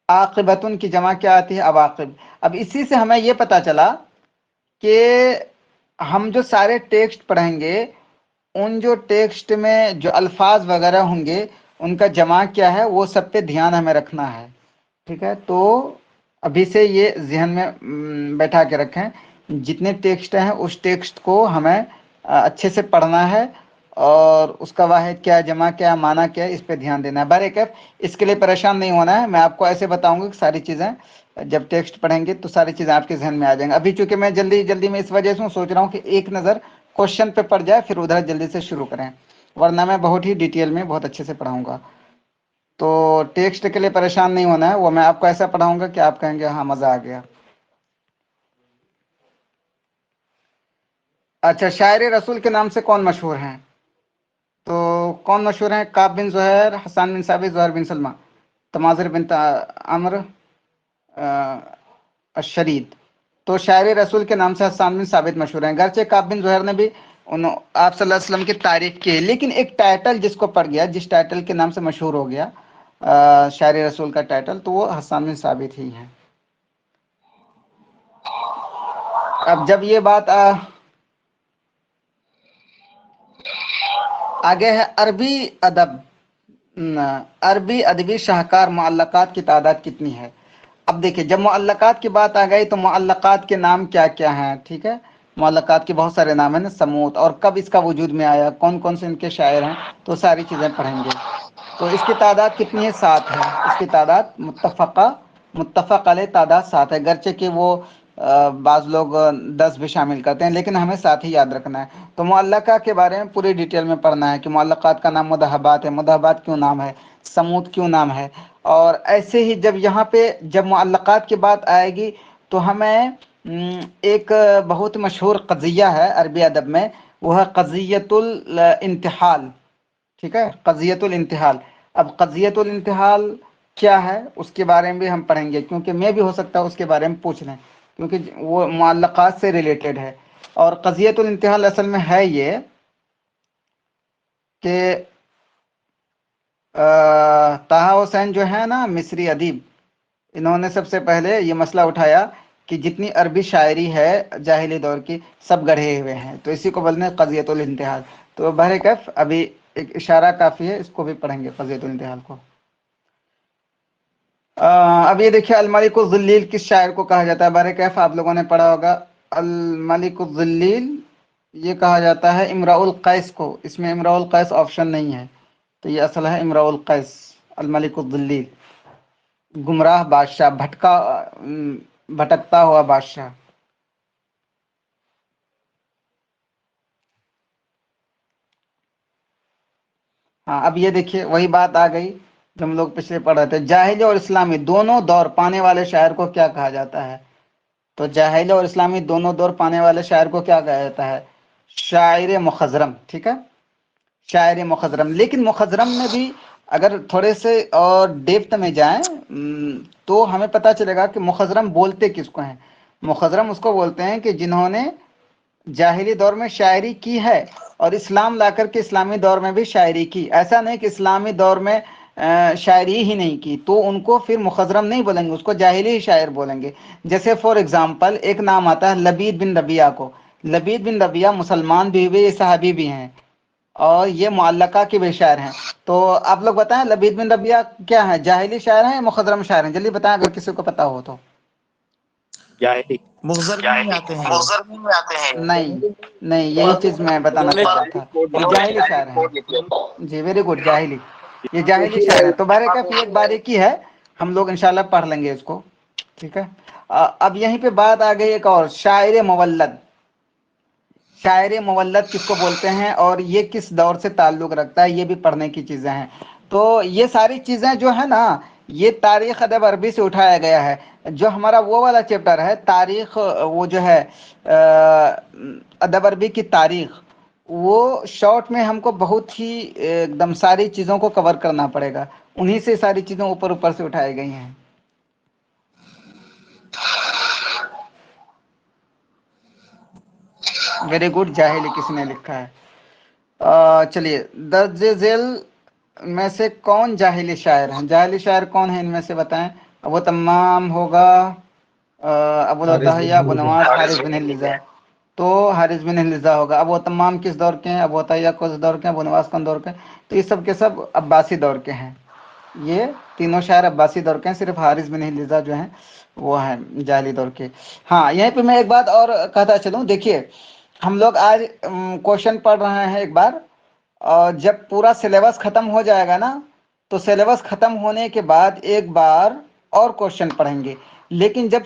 आक़िबतुन की जमा क्या आती है, अवाक़िब। अब इसी से हमें ये पता चला कि हम जो सारे टेक्स्ट पढ़ेंगे उन जो टेक्स्ट में जो अल्फाज वगैरह होंगे उनका जमा क्या है, वो सब पे ध्यान हमें रखना है, ठीक है। तो अभी से ये जहन में बैठा के रखें, जितने टेक्स्ट हैं उस टेक्स्ट को हमें अच्छे से पढ़ना है और उसका वाहिद क्या है, जमा क्या है, माना क्या है, इस पे ध्यान देना है। बहरकैफ इसके लिए परेशान नहीं होना है, मैं आपको ऐसे बताऊंगा कि सारी चीज़ें जब टेक्स्ट पढ़ेंगे तो सारी चीज़ें आपके जहन में आ जाएंगी। अभी चूंकि मैं जल्दी में इस वजह से सोच रहा हूँ कि एक नज़र क्वेश्चन पे पड़ जाए, फिर उधर जल्दी से शुरू करें, वरना मैं बहुत ही डिटेल में बहुत अच्छे से पढ़ाऊँगा। तो टेक्स्ट के लिए परेशान नहीं होना है, वो मैं आपको ऐसा पढ़ाऊँगा कि आप कहेंगे हाँ मज़ा आ गया। अच्छा, शायर रसूल के नाम से कौन मशहूर हैं, तो कौन मशहूर हैं, काब बिन ज़ुहैर, हसन बिन साबित, ज़ुहैर बिन सलमा, तमाज़र बिन अम्र अशरीद। तो शायर रसूल के नाम से हसन बिन साबित मशहूर हैं। गरचे काब बिन ज़ुहैर ने भी आप सल्लल्लाहु अलैहि वसल्लम की तारीफ की है, लेकिन एक टाइटल जिसको पड़ गया, जिस टाइटल के नाम से मशहूर हो गया, शायर रसूल का टाइटल, तो वो हसन बिन साबित ही है। अब जब ये बात आगे है अरबी अदब, अरबी अदबी शाहकार मुअल्लकात की तादाद कितनी है। अब देखिए जब मुअल्लकात की बात आ गई तो मुअल्लकात के नाम क्या क्या हैं, ठीक है। मुअल्लकात के बहुत सारे नाम हैं ना, समूत, और कब इसका वजूद में आया, कौन कौन से इनके शायर हैं, तो सारी चीज़ें पढ़ेंगे। तो इसकी तादाद कितनी है, 7 है। इसकी तादाद मुत्तफ़क़ अलैह तादाद 7 है, गरचे कि वो बाज़ लोग 10 भी शामिल करते हैं, लेकिन हमें 7 ही याद रखना है। तो मुअल्लका के बारे में पूरी डिटेल में पढ़ना है कि मुअल्लकात का नाम मुदहबात है, मुदहबात क्यों नाम है, समूत क्यों नाम है। और ऐसे ही जब यहाँ पे जब मुअल्लकात की बात आएगी तो हमें एक बहुत मशहूर क़ज़िया है अरबी अदब में, वो है क़ज़ियतुल इंतिहाल, ठीक है, क़ज़ियतुल इंतिहाल। अब क़ज़ियतुल इंतिहाल क्या है उसके बारे में भी हम पढ़ेंगे, क्योंकि मैं भी हो सकता है उसके बारे में पूछ लें, क्योंकि वो मुअल्लकात से रिलेटेड है। और क़ज़ियतुल इंतिहाल असल में है ये कि ताहा हुसैन जो है ना मिस्री अदीब, इन्होंने सबसे पहले ये मसला उठाया कि जितनी अरबी शायरी है जाहिली दौर की सब गढ़े हुए हैं, तो इसी को बोलते हैं क़ज़ियतुल इंतिहाल। तो बहरे कैफ अभी एक इशारा काफ़ी है, इसको भी पढ़ेंगे क़ज़ियतुल इंतिहाल को। अब ये देखिए अल मलिकुल ज़िल्लील किस शायर को कहा जाता है। बहरे कैफ आप लोगों ने पढ़ा होगा, अल मलिकुल ज़िल्लील ये कहा जाता है इमराउल कैस को। इसमें इमराउल कैस ऑप्शन नहीं है, तो ये असल है इमराउल कैस। अल मलिकुल ज़िल्लील गुमराह बादशाह, भटकता हुआ बादशाह। हाँ अब ये देखिए वही बात आ गई जो हम लोग पिछले पढ़ रहे थे, जाहिली और इस्लामी दोनों दौर पाने वाले शायर को क्या कहा जाता है। तो जाहिली और इस्लामी दोनों दौर पाने वाले शायर को क्या कहा जाता है, शायर मुखज़रम, ठीक है, शायर मुखज़रम। लेकिन मुखज़रम में भी अगर थोड़े से और डेप्थ में जाएं तो हमें पता चलेगा कि मुखज़रम बोलते किसको हैं। मुखज़रम उसको बोलते हैं कि जिन्होंने जाहिली दौर में शायरी की है और इस्लाम लाकर के इस्लामी दौर में भी शायरी की। ऐसा नहीं कि इस्लामी दौर में शायरी ही नहीं की तो उनको फिर मुखज़रम नहीं बोलेंगे, उसको जाहिली ही शायर बोलेंगे। जैसे फॉर एग्जांपल एक नाम आता है लबीद बिन रबिया को। लबीद बिन रबिया मुसलमान भी हुए, ये सहाबी भी हैं और ये मुअल्लका के भी शायर हैं। तो आप लोग बताएं लबीद बिन रबिया क्या है, जाहिली शायर हैं या मुखज़रम शायर हैं, जल्दी बताएं अगर किसी को पता हो तो। जाहिली मुखज़रम में आते हैं। नहीं यही चीज मैं बताना चाह रहा था, ये जाहिली शायर हैं। जी वेरी गुड, जाहिली, ये जाहिली शायर है। तो बहरे का एक बारीकी है, हम लोग इंशाल्लाह पढ़ लेंगे इसको, ठीक है। अब यहीं पे बात आ गई एक और, शायर मुवल्लद। शायर मुवल्लद किसको बोलते हैं और ये किस दौर से ताल्लुक़ रखता है, ये भी पढ़ने की चीज़ें हैं। तो ये सारी चीज़ें जो है ना ये तारीख़ अदब अरबी से उठाया गया है। जो हमारा वो वाला चैप्टर है तारीख़, वो जो है अदब अरबी की तारीख़, वो शॉर्ट में हमको बहुत ही एकदम सारी चीज़ों को कवर करना पड़ेगा, उन्हीं से सारी चीज़ें ऊपर ऊपर से उठाई गई हैं। वेरी गुड, जाहिली किसने लिखा है। चलिए दर्ज झेल में से कौन जाहिली शायर हैं, जाहिली शायर कौन है इनमें से बताएं। अबू तम्माम होगा, अबू तहिया, अबू नवास, हारिस बिन लिज़ा। तो हारिस बिन लिज़ा होगा। अबू तम्माम किस दौर के हैं, अबू तहिया किस दौर के हैं, अबू नवास कौन दौर के हैं, तो ये सब के सब अब्बासी दौर के हैं। ये तीनों शायर अब्बासी दौर के हैं, सिर्फ हारिस बिन लिज़ा जो हैं वो हैं जाहिली दौर के। हाँ यहीं पे मैं एक बात और कहता चलूँ, देखिए हम लोग आज क्वेश्चन पढ़ रहे हैं एक बार, और जब पूरा सिलेबस ख़त्म हो जाएगा ना तो सिलेबस ख़त्म होने के बाद एक बार और क्वेश्चन पढ़ेंगे। लेकिन जब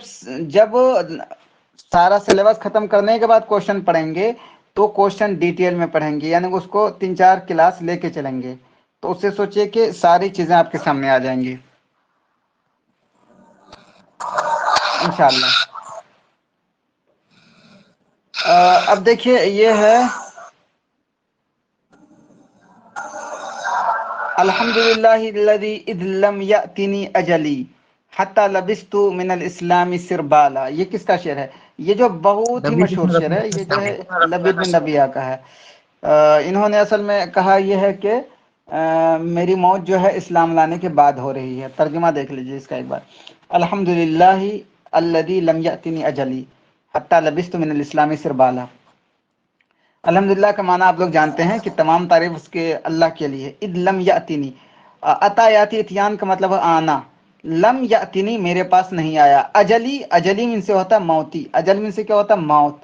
सारा सिलेबस ख़त्म करने के बाद क्वेश्चन पढ़ेंगे तो क्वेश्चन डिटेल में पढ़ेंगे, यानी उसको 3-4 क्लास लेके चलेंगे। तो उससे सोचिए कि सारी चीज़ें आपके सामने आ जाएंगी इंशाल्लाह। अब देखिए ये है अल्हम्दुलिल्लाहिल्लज़ी इज़ लम यअतिनी अजली हत्ता लबिस्तु मिनल इस्लामी सिरबाला। ये किसका शेर है, ये जो बहुत ही मशहूर शेर है, ये जो है लबीद बिन रबिया का है। इन्होंने असल में कहा यह है कि मेरी मौत जो है इस्लाम लाने के बाद हो रही है। तर्जुमा देख लीजिए इसका एक बार। अल्हम्दुलिल्लाह अल्लज़ी लम यअतिनी अजली हत्ता लबिस्तु मिनल इस्लामी सिरबाला। अल्हम्दुलिल्लाह का माना आप लोग जानते हैं कि तमाम तारीफ उसके अल्लाह के लिए। इद लम यअतिनी, अता याति इतियान का मतलब है आना, लम यअतिनी मेरे पास नहीं आया। अजली, अजली में से होता मौती, अजल में से क्या होता मौत,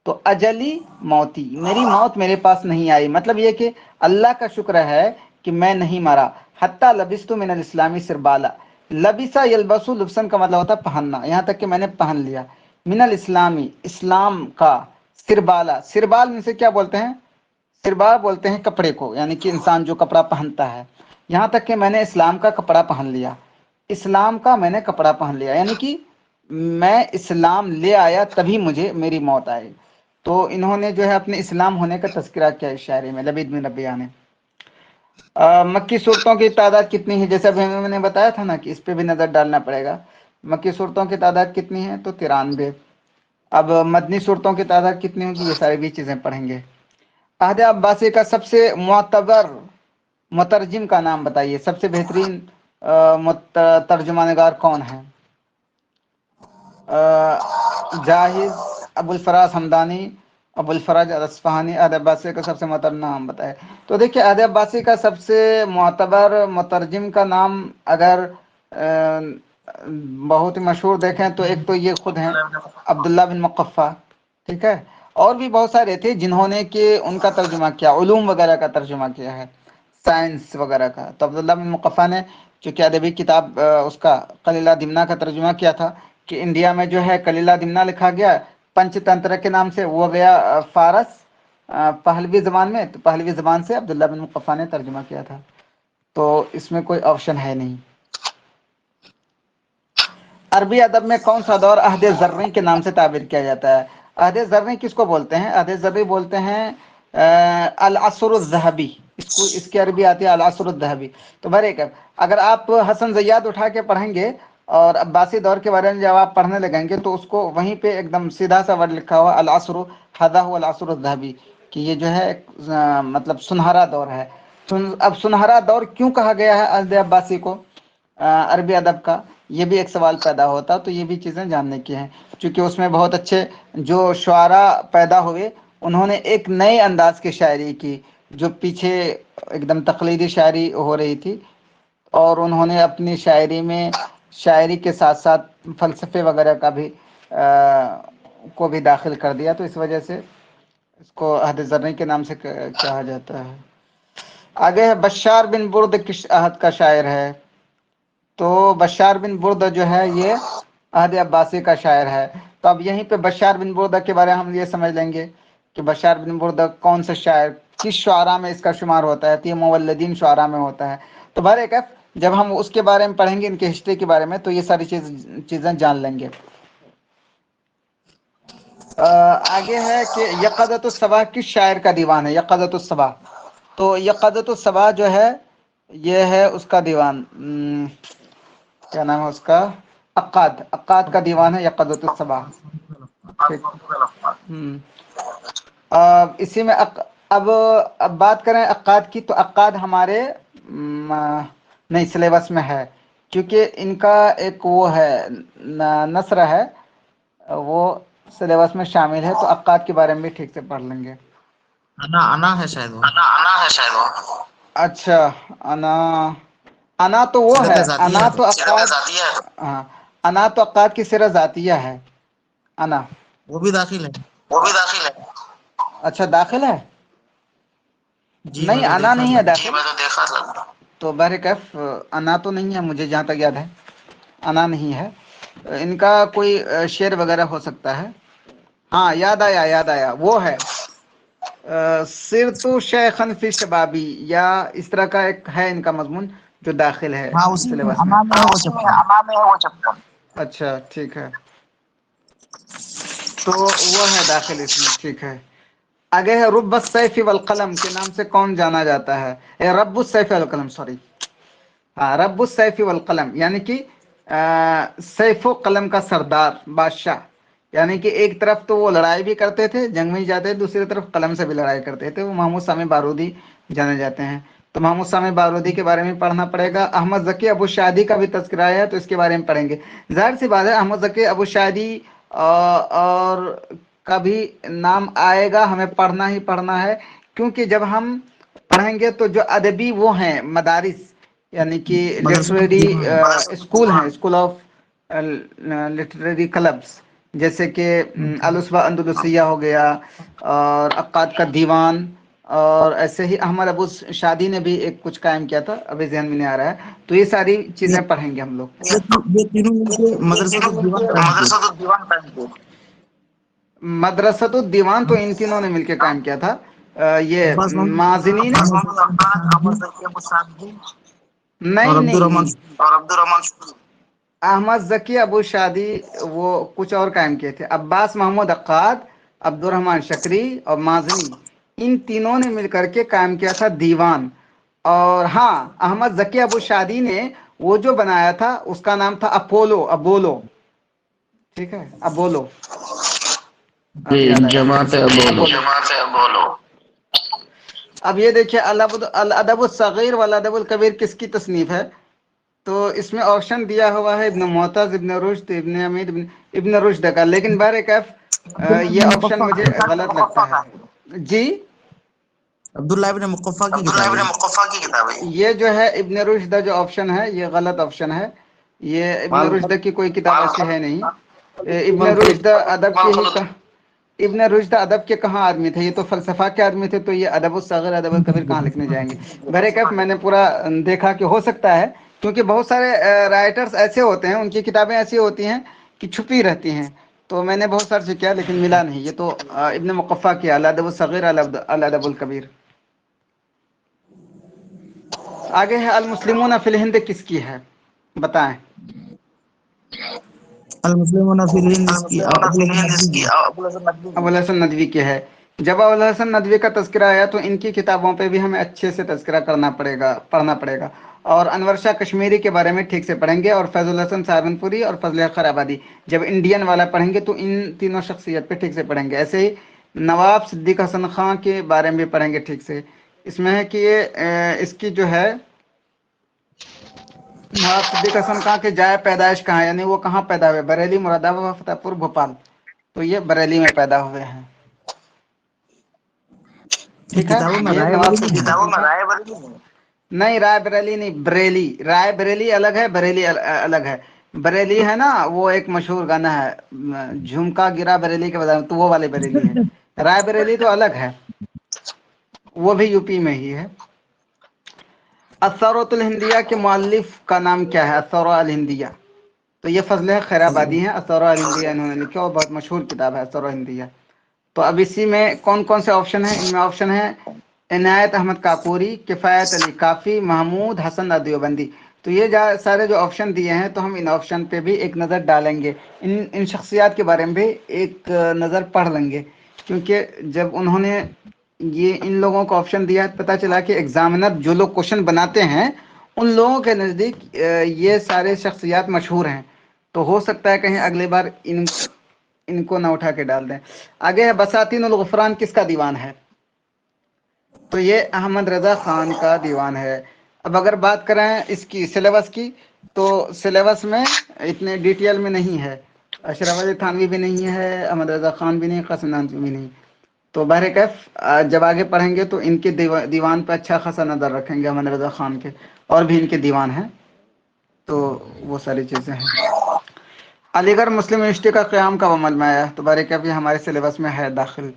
तो अजली मौती, मेरी मौत मेरे पास नहीं आई। मतलब ये कि अल्लाह का शुक्र है कि मैं नहीं मरा। हत्ता लबिस्तु मिनल इस्लामी सिरबाला, लबिसा यलबसु लुब्सन का मतलब होता है पहनना, यहाँ तक कि मैंने पहन लिया। मिनल इस्लामी, इस्लाम का, सिरबाला, सिरबाल में से क्या बोलते हैं, सिरबाल बोलते हैं कपड़े को, यानी कि इंसान जो कपड़ा पहनता है। यहाँ तक कि मैंने इस्लाम का कपड़ा पहन लिया, इस्लाम का मैंने कपड़ा पहन लिया, यानी कि मैं इस्लाम ले आया तभी मुझे मेरी मौत आई। तो इन्होंने जो है अपने इस्लाम होने का तस्करा किया इस शायरी में लबीद बिन रबिया ने। मक्की सूरतों की तादाद कितनी है, जैसे अभी मैंने बताया था ना कि इस पे भी नज़र डालना पड़ेगा। मक्की सूरतों की तादाद कितनी है, तो 93। अब मदनी सूरतों की तादाद कितनी होगी, ये सारी भी चीज़ें पढ़ेंगे। अहद अब्बासी का सबसे मुअतबर मुतरजिम का नाम बताइए, सबसे बेहतरीन तर्जुमानगार कौन है। जाहिज, अबुल फराज हमदानी, अबुल फराज असफहानी। अहद अब्बासी का सबसे मुअतबर नाम बताए। तो देखिए अहद अब्बासी का सबसे मुअतबर मुतरजिम का नाम अगर बहुत ही मशहूर देखें तो एक तो ये खुद हैं अब्दुल्ला बिन मुक़फ़्फ़ा, ठीक है, और भी बहुत सारे थे जिन्होंने कि उनका तर्जुमा किया, उलूम वगैरह का तर्जुमा किया है, साइंस वगैरह का। तो अब्दुल्ला बिन मुक़फ़्फ़ा ने चूँकि अदबी किताब उसका कलीला दिमना का तर्जुमा किया था कि इंडिया में जो है कलीला दिमना लिखा गया पंचतंत्र के नाम से, वो गया फारस पहलवी ज़बान में, तो पहलवी ज़बान से अब्दुल्ला बिन मुक़फ़्फ़ा ने तर्जुमा किया था। तो इसमें कोई ऑप्शन है नहीं। अरबी अदब में कौन सा दौर अहद ज़र्री के नाम से ताबिर किया जाता है। अहद ज़र्री किसको बोलते हैं, अहद ज़र्री बोलते हैं अल असर ज़हबी, इसको इसकी अरबी आती है अल असर ज़हबी। तो बरेक अगर आप हसन ज़याद उठा के पढ़ेंगे और अब्बासी दौर के बारे में जब आप पढ़ने लगेंगे तो उसको वहीं पे एकदम सीधा सा वर्ड लिखा हुआ अल असर हदा हुआ अल असर ज़हबी, कि ये जो है मतलब सुनहरा दौर है। अब सुनहरा दौर क्यों कहा गया है अहद अब्बासी को अरबी अदब का, ये भी एक सवाल पैदा होता। तो ये भी चीज़ें जानने की हैं, क्योंकि उसमें बहुत अच्छे जो शुआरा पैदा हुए, उन्होंने एक नए अंदाज की शायरी की, जो पीछे एकदम तकलीदी शायरी हो रही थी, और उन्होंने अपनी शायरी में शायरी के साथ साथ फ़लसफ़े वगैरह का भी को भी दाखिल कर दिया। तो इस वजह से इसको अहद ज़र्री के नाम से कहा जाता है। आगे है बशार बिन बुर्द किस अहद का शायर है, तो बशार बिन बुर्दा जो है ये अहद अब्बासी का शायर है। तो अब यहीं पे बशार बिन बुर्दा के बारे में हम ये समझ लेंगे कि बशार बिन बुर्दा कौन सा शायर, किस शुआरा में इसका शुमार होता है, तो ये मुवल्लिदीन शुआरा में होता है। तो बहरकैफ़ जब हम उसके बारे में पढ़ेंगे, इनके हिस्ट्री के बारे में, तो ये सारी चीज़ें जान लेंगे। आगे है कि यक़ज़तुस सबा किस शायर का दीवान है, यक़ज़तुस सबा। तो यक़ज़तुस सबा जो है ये है उसका दीवान, क्या नाम है उसका, अक्काद, अक्काद का दीवान है यक़ज़तुस सबा। इसी में अब बात करें अक्काद की, तो अक्काद हमारे नहीं सिलेबस में है, क्योंकि इनका एक वो है नस्र है, वो सिलेबस में शामिल है। तो अक्काद के बारे में भी ठीक से पढ़ लेंगे। अना है शायद वो, अच्छा अना तो वो है, अना तो अक्काद, हाँ अना तो अक्काद की सिरा ज़ातिया है, अना वो भी दाखिल है, अच्छा दाखिल है, नहीं अना नहीं है दाखिल। तो बहरकैफ़ अना तो नहीं है, मुझे जहाँ तक याद है अना नहीं है। इनका कोई शेर वगैरह हो सकता है। हाँ याद आया वो है सिर तो शेखन फी शबाबी, या इस तरह का एक है इनका मजमून जो दाखिल है सिलेबस में। अच्छा ठीक है, तो वो है दाखिल इसमें, ठीक है। आगे है रुब्बस सैफ़ी वल कलम के नाम से कौन जाना जाता है, रब्बुस सैफ़ी वल कलम, सॉरी, हाँ रब्बुस सैफ़ी वल कलम, यानी कि सैफ़ो कलम का सरदार बादशाह, यानी कि एक तरफ तो वो लड़ाई भी करते थे, जंग में ही जाते थे, दूसरी तरफ कलम से भी लड़ाई करते थे, वो महमूद सामी बारूदी जाने जाते हैं। तो मोहम्मद सामी बारूदी के बारे में पढ़ना पड़ेगा। अहमद ज़की अबू शादी का भी तज़किरा है तो इसके बारे में पढ़ेंगे। जाहिर सी बात है अहमद ज़की अबू शादी और का भी नाम आएगा, हमें पढ़ना ही पढ़ना है, क्योंकि जब हम पढ़ेंगे तो जो अदबी वो हैं मदारिस यानी कि लिटरेरी स्कूल हैं, स्कूल ऑफ लिटरेरी क्लब्स, जैसे कि अलुस्बा अंदलुसिया हो गया और अक्काद का दीवान, और ऐसे ही अहमद अबू शादी ने भी एक कुछ कायम किया था, अभी ज़हन में नहीं आ रहा है। तो ये सारी चीज़ें पढ़ेंगे हम लोग। ये तीनों मिलके मदरसतुद दीवान तो इन तीनों ने मिलकर कायम किया था। ये माजिनी ने नहीं, अहमद ज़की अबू शादी वो कुछ और कायम किए थे। अब्बास महमूद अक्काद, अब्दुर्रहमान शकरी और माजिनी, इन तीनों ने मिलकर के कायम किया था दीवान। और हाँ, अहमद ज़की अबू शादी ने वो जो बनाया था उसका नाम था अपोलो, ठीक है, अपोलो, जमात अपोलो। अब ये देखिए अल-अदब सगीर वल अदब कबीर किसकी तसनीफ है? तो इसमें ऑप्शन दिया हुआ है इब्न मुअतज़, इब्न रुश्द, इब्न अमीद, इब्न रुश्द का, लेकिन बहरकैफ ये ऑप्शन मुझे गलत लगता है जी। अब्दुल्लाह इब्न मुक़फ़्फ़ा की किताब है। ये जो है इब्न रुश्द जो ऑप्शन है ये गलत ऑप्शन है। ये इब्न रुश्द की कोई किताब ऐसी है नहीं। इब्न रुश्द अदब की इब्न रुश्द अदब के कहाँ आदमी थे? ये तो फलसफा के आदमी थे, तो ये अदब सगीर अदब कबीर कहाँ लिखने जाएंगे? बहरकैफ मैंने पूरा देखा कि हो सकता है, क्योंकि बहुत सारे राइटर्स ऐसे होते हैं, उनकी किताबें ऐसी होती हैं कि छुपी रहती हैं, तो मैंने बहुत सर्च किया लेकिन मिला नहीं। ये तो इब्न मुक़फ़्फ़ा की अल-अदब सगीर अल-अदब कबीर। आगे है अल मुस्लिमून फिल हिंद किसकी है बताएं? अल मुस्लिमून फिल हिंद इसकी अबुल हसन नदवी की है। जब अबुल हसन नदवी का तज़किरा आया तो इनकी किताबों पे भी हमें अच्छे से तज़किरा करना पड़ेगा, पढ़ना पड़ेगा। और अनवर शाह कश्मीरी के बारे में ठीक से पढ़ेंगे, और फैजुल हसन सहारनपुरी और फजल खराबादी। जब इंडियन वाला पढ़ेंगे तो इन तीनों शख्सियत पे ठीक से पढ़ेंगे। ऐसे ही नवाब सिद्दीक हसन खां के बारे में भी पढ़ेंगे ठीक से। इसमें है कि ये इसकी जो है नवाब सिद्दीक हसन खां के जाए पैदाइश कहाँ है, यानी वो कहाँ पैदा हुए? बरेली, मुरादाबाद, फतेहपुर, भोपाल। तो ये बरेली में पैदा हुए हैं, ठीक है। नहीं, राय बरेली नहीं, बरेली। राय बरेली अलग है, बरेली अलग है। बरेली है ना, वो एक मशहूर गाना है, झुमका गिरा बरेली के बजाय, तो वो वाले बरेली है। राय बरेली तो अलग है, वो भी यूपी में ही है। असरतुल हिंदिया के मुअल्लिफ का नाम क्या है? असरा अल हिंदिया, तो ये फजल खैराबादी हैं। असरा अल हिंदिया इन्होंने लिखा और बहुत मशहूर किताब है असरा हिंदिया। तो अब इसी में कौन कौन से ऑप्शन है? इनमें ऑप्शन है इनायत अहमद काकोरी, किफ़ायत अली काफ़ी, महमूद हसन देवबंदी। तो ये सारे जो ऑप्शन दिए हैं, तो हम इन ऑप्शन पे भी एक नज़र डालेंगे, इन शख्सियात के बारे में भी एक नज़र पढ़ लेंगे, क्योंकि जब उन्होंने ये इन लोगों को ऑप्शन दिया, पता चला कि एग्जामिनर जो लोग क्वेश्चन बनाते हैं उन लोगों के नज़दीक ये सारे शख्सियात मशहूर हैं, तो हो सकता है कहीं अगली बार इनको ना उठा के डाल दें। आगे है बसातीन उल गुफरान किसका दीवान है? तो ये अहमद रज़ा खान का दीवान है। अब अगर बात करें इसकी सिलेबस की, तो सिलेबस में इतने डिटेल में नहीं है। अशरफ अली थानवी भी नहीं है, अहमद रज़ा खान भी नहीं, क़ासिम नानवी भी नहीं। तो बहरकैफ जब आगे पढ़ेंगे तो इनके दीवान पर अच्छा खासा नज़र रखेंगे, अहमद रज़ा खान के, और भी इनके दीवान हैं, तो वो सारी चीज़ें हैं। अलीगढ़ मुस्लिम यूनिवर्सिटी का क़याम कब अमल में आया? तो बहरकैफ ये हमारे सिलेबस में है दाखिल,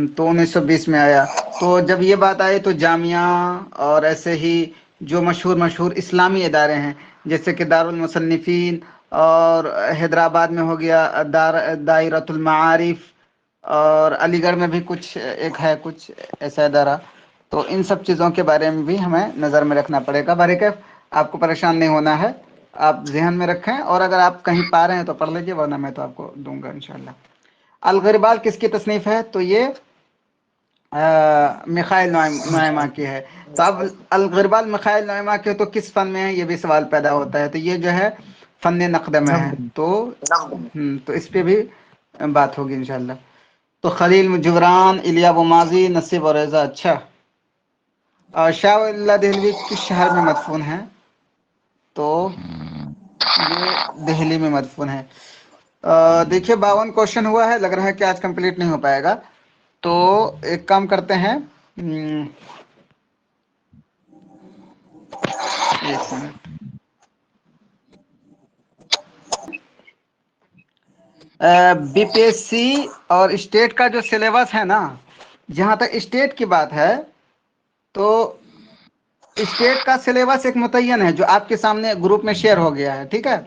तो 1920 में आया। तो जब ये बात आई तो जामिया और ऐसे ही जो मशहूर इस्लामी इदारे हैं, जैसे कि दारुल मुसन्निफीन, और हैदराबाद में हो गया दायरतुल मारिफ, और अलीगढ़ में भी कुछ एक है कुछ ऐसा इदारा, तो इन सब चीज़ों के बारे में भी हमें नज़र में रखना पड़ेगा। बहरकैफ आपको परेशान नहीं होना है, आप जहन में रखें, और अगर आप कहीं पा रहे हैं तो पढ़ लीजिए, वरना मैं तो आपको दूंगा इंशाल्लाह। अल-ग़िरबाल किसकी तसनीफ़ है? तो ये मिखाइल नुइमा की है। तो अब अल-ग़िरबाल मिखाइल नुइमा के तो किस फ़न में है, ये भी सवाल पैदा होता है। तो ये जो है फ़न नक़द में है, तो इस पे भी बात होगी इंशाल्लाह। तो खलील जुबरान, इलिया बुमाजी, नसीब और रज़ा। अच्छा, शाह दहलवी किस शहर में मदफून है? तो ये दिल्ली में मदफून है। देखिए 52 क्वेश्चन हुआ है, लग रहा है कि आज कंप्लीट नहीं हो पाएगा, तो एक काम करते हैं, एक मिनट, बीपीएससी और स्टेट का जो सिलेबस है ना, जहाँ तक स्टेट की बात है तो स्टेट का सिलेबस एक मुतय्यन है जो आपके सामने ग्रुप में शेयर हो गया है, ठीक है,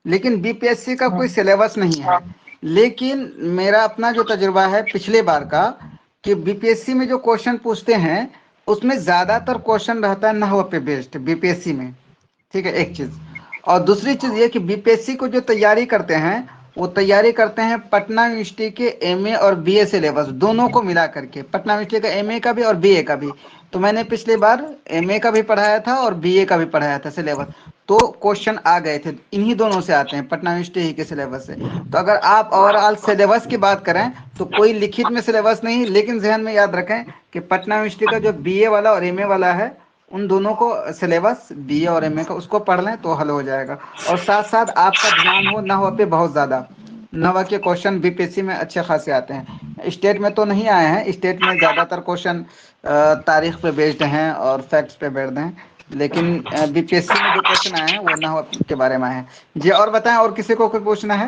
लेकिन बीपीएससी का कोई सिलेबस नहीं है। लेकिन मेरा अपना जो तजुर्बा है पिछले बार का, कि बीपीएससी में जो क्वेश्चन पूछते हैं उसमें ज़्यादातर क्वेश्चन रहता है नहव पे बेस्ड बीपीएससी में, ठीक है, एक चीज़। और दूसरी चीज़ ये कि बीपीएससी को जो तैयारी करते हैं वो तैयारी करते हैं पटना यूनिवर्सिटी के एमए और बीए सिलेबस दोनों को मिला करके, पटना यूनिवर्सिटी का एमए का भी और बीए का भी। तो मैंने पिछली बार एमए का भी पढ़ाया था और बीए का भी पढ़ाया था सिलेबस, तो क्वेश्चन आ गए थे, इन्हीं दोनों से आते हैं, पटना यूनिवर्सिटी ही के सिलेबस से। तो अगर आप ओवरऑल सिलेबस की बात करें तो कोई लिखित में सिलेबस नहीं, लेकिन जहन में याद रखें कि पटना यूनिवर्सिटी का जो बीए वाला और एमए वाला है उन दोनों को सिलेबस बीए और एमए का उसको पढ़ लें तो हल हो जाएगा। और साथ साथ आपका ध्यान हो नहव पे बहुत ज़्यादा, नहव के क्वेश्चन बीपीएससी में अच्छे खासे आते हैं। स्टेट में तो नहीं आए हैं, स्टेट में ज़्यादातर क्वेश्चन तारीख पे बेस्ड हैं और फैक्ट्स पे बेस्ड हैं, लेकिन बीपीएससी में जो क्वेश्चन आए हैं वो नहव के बारे में आए हैं। जी और बताएं, और किसी को कोई पूछना है?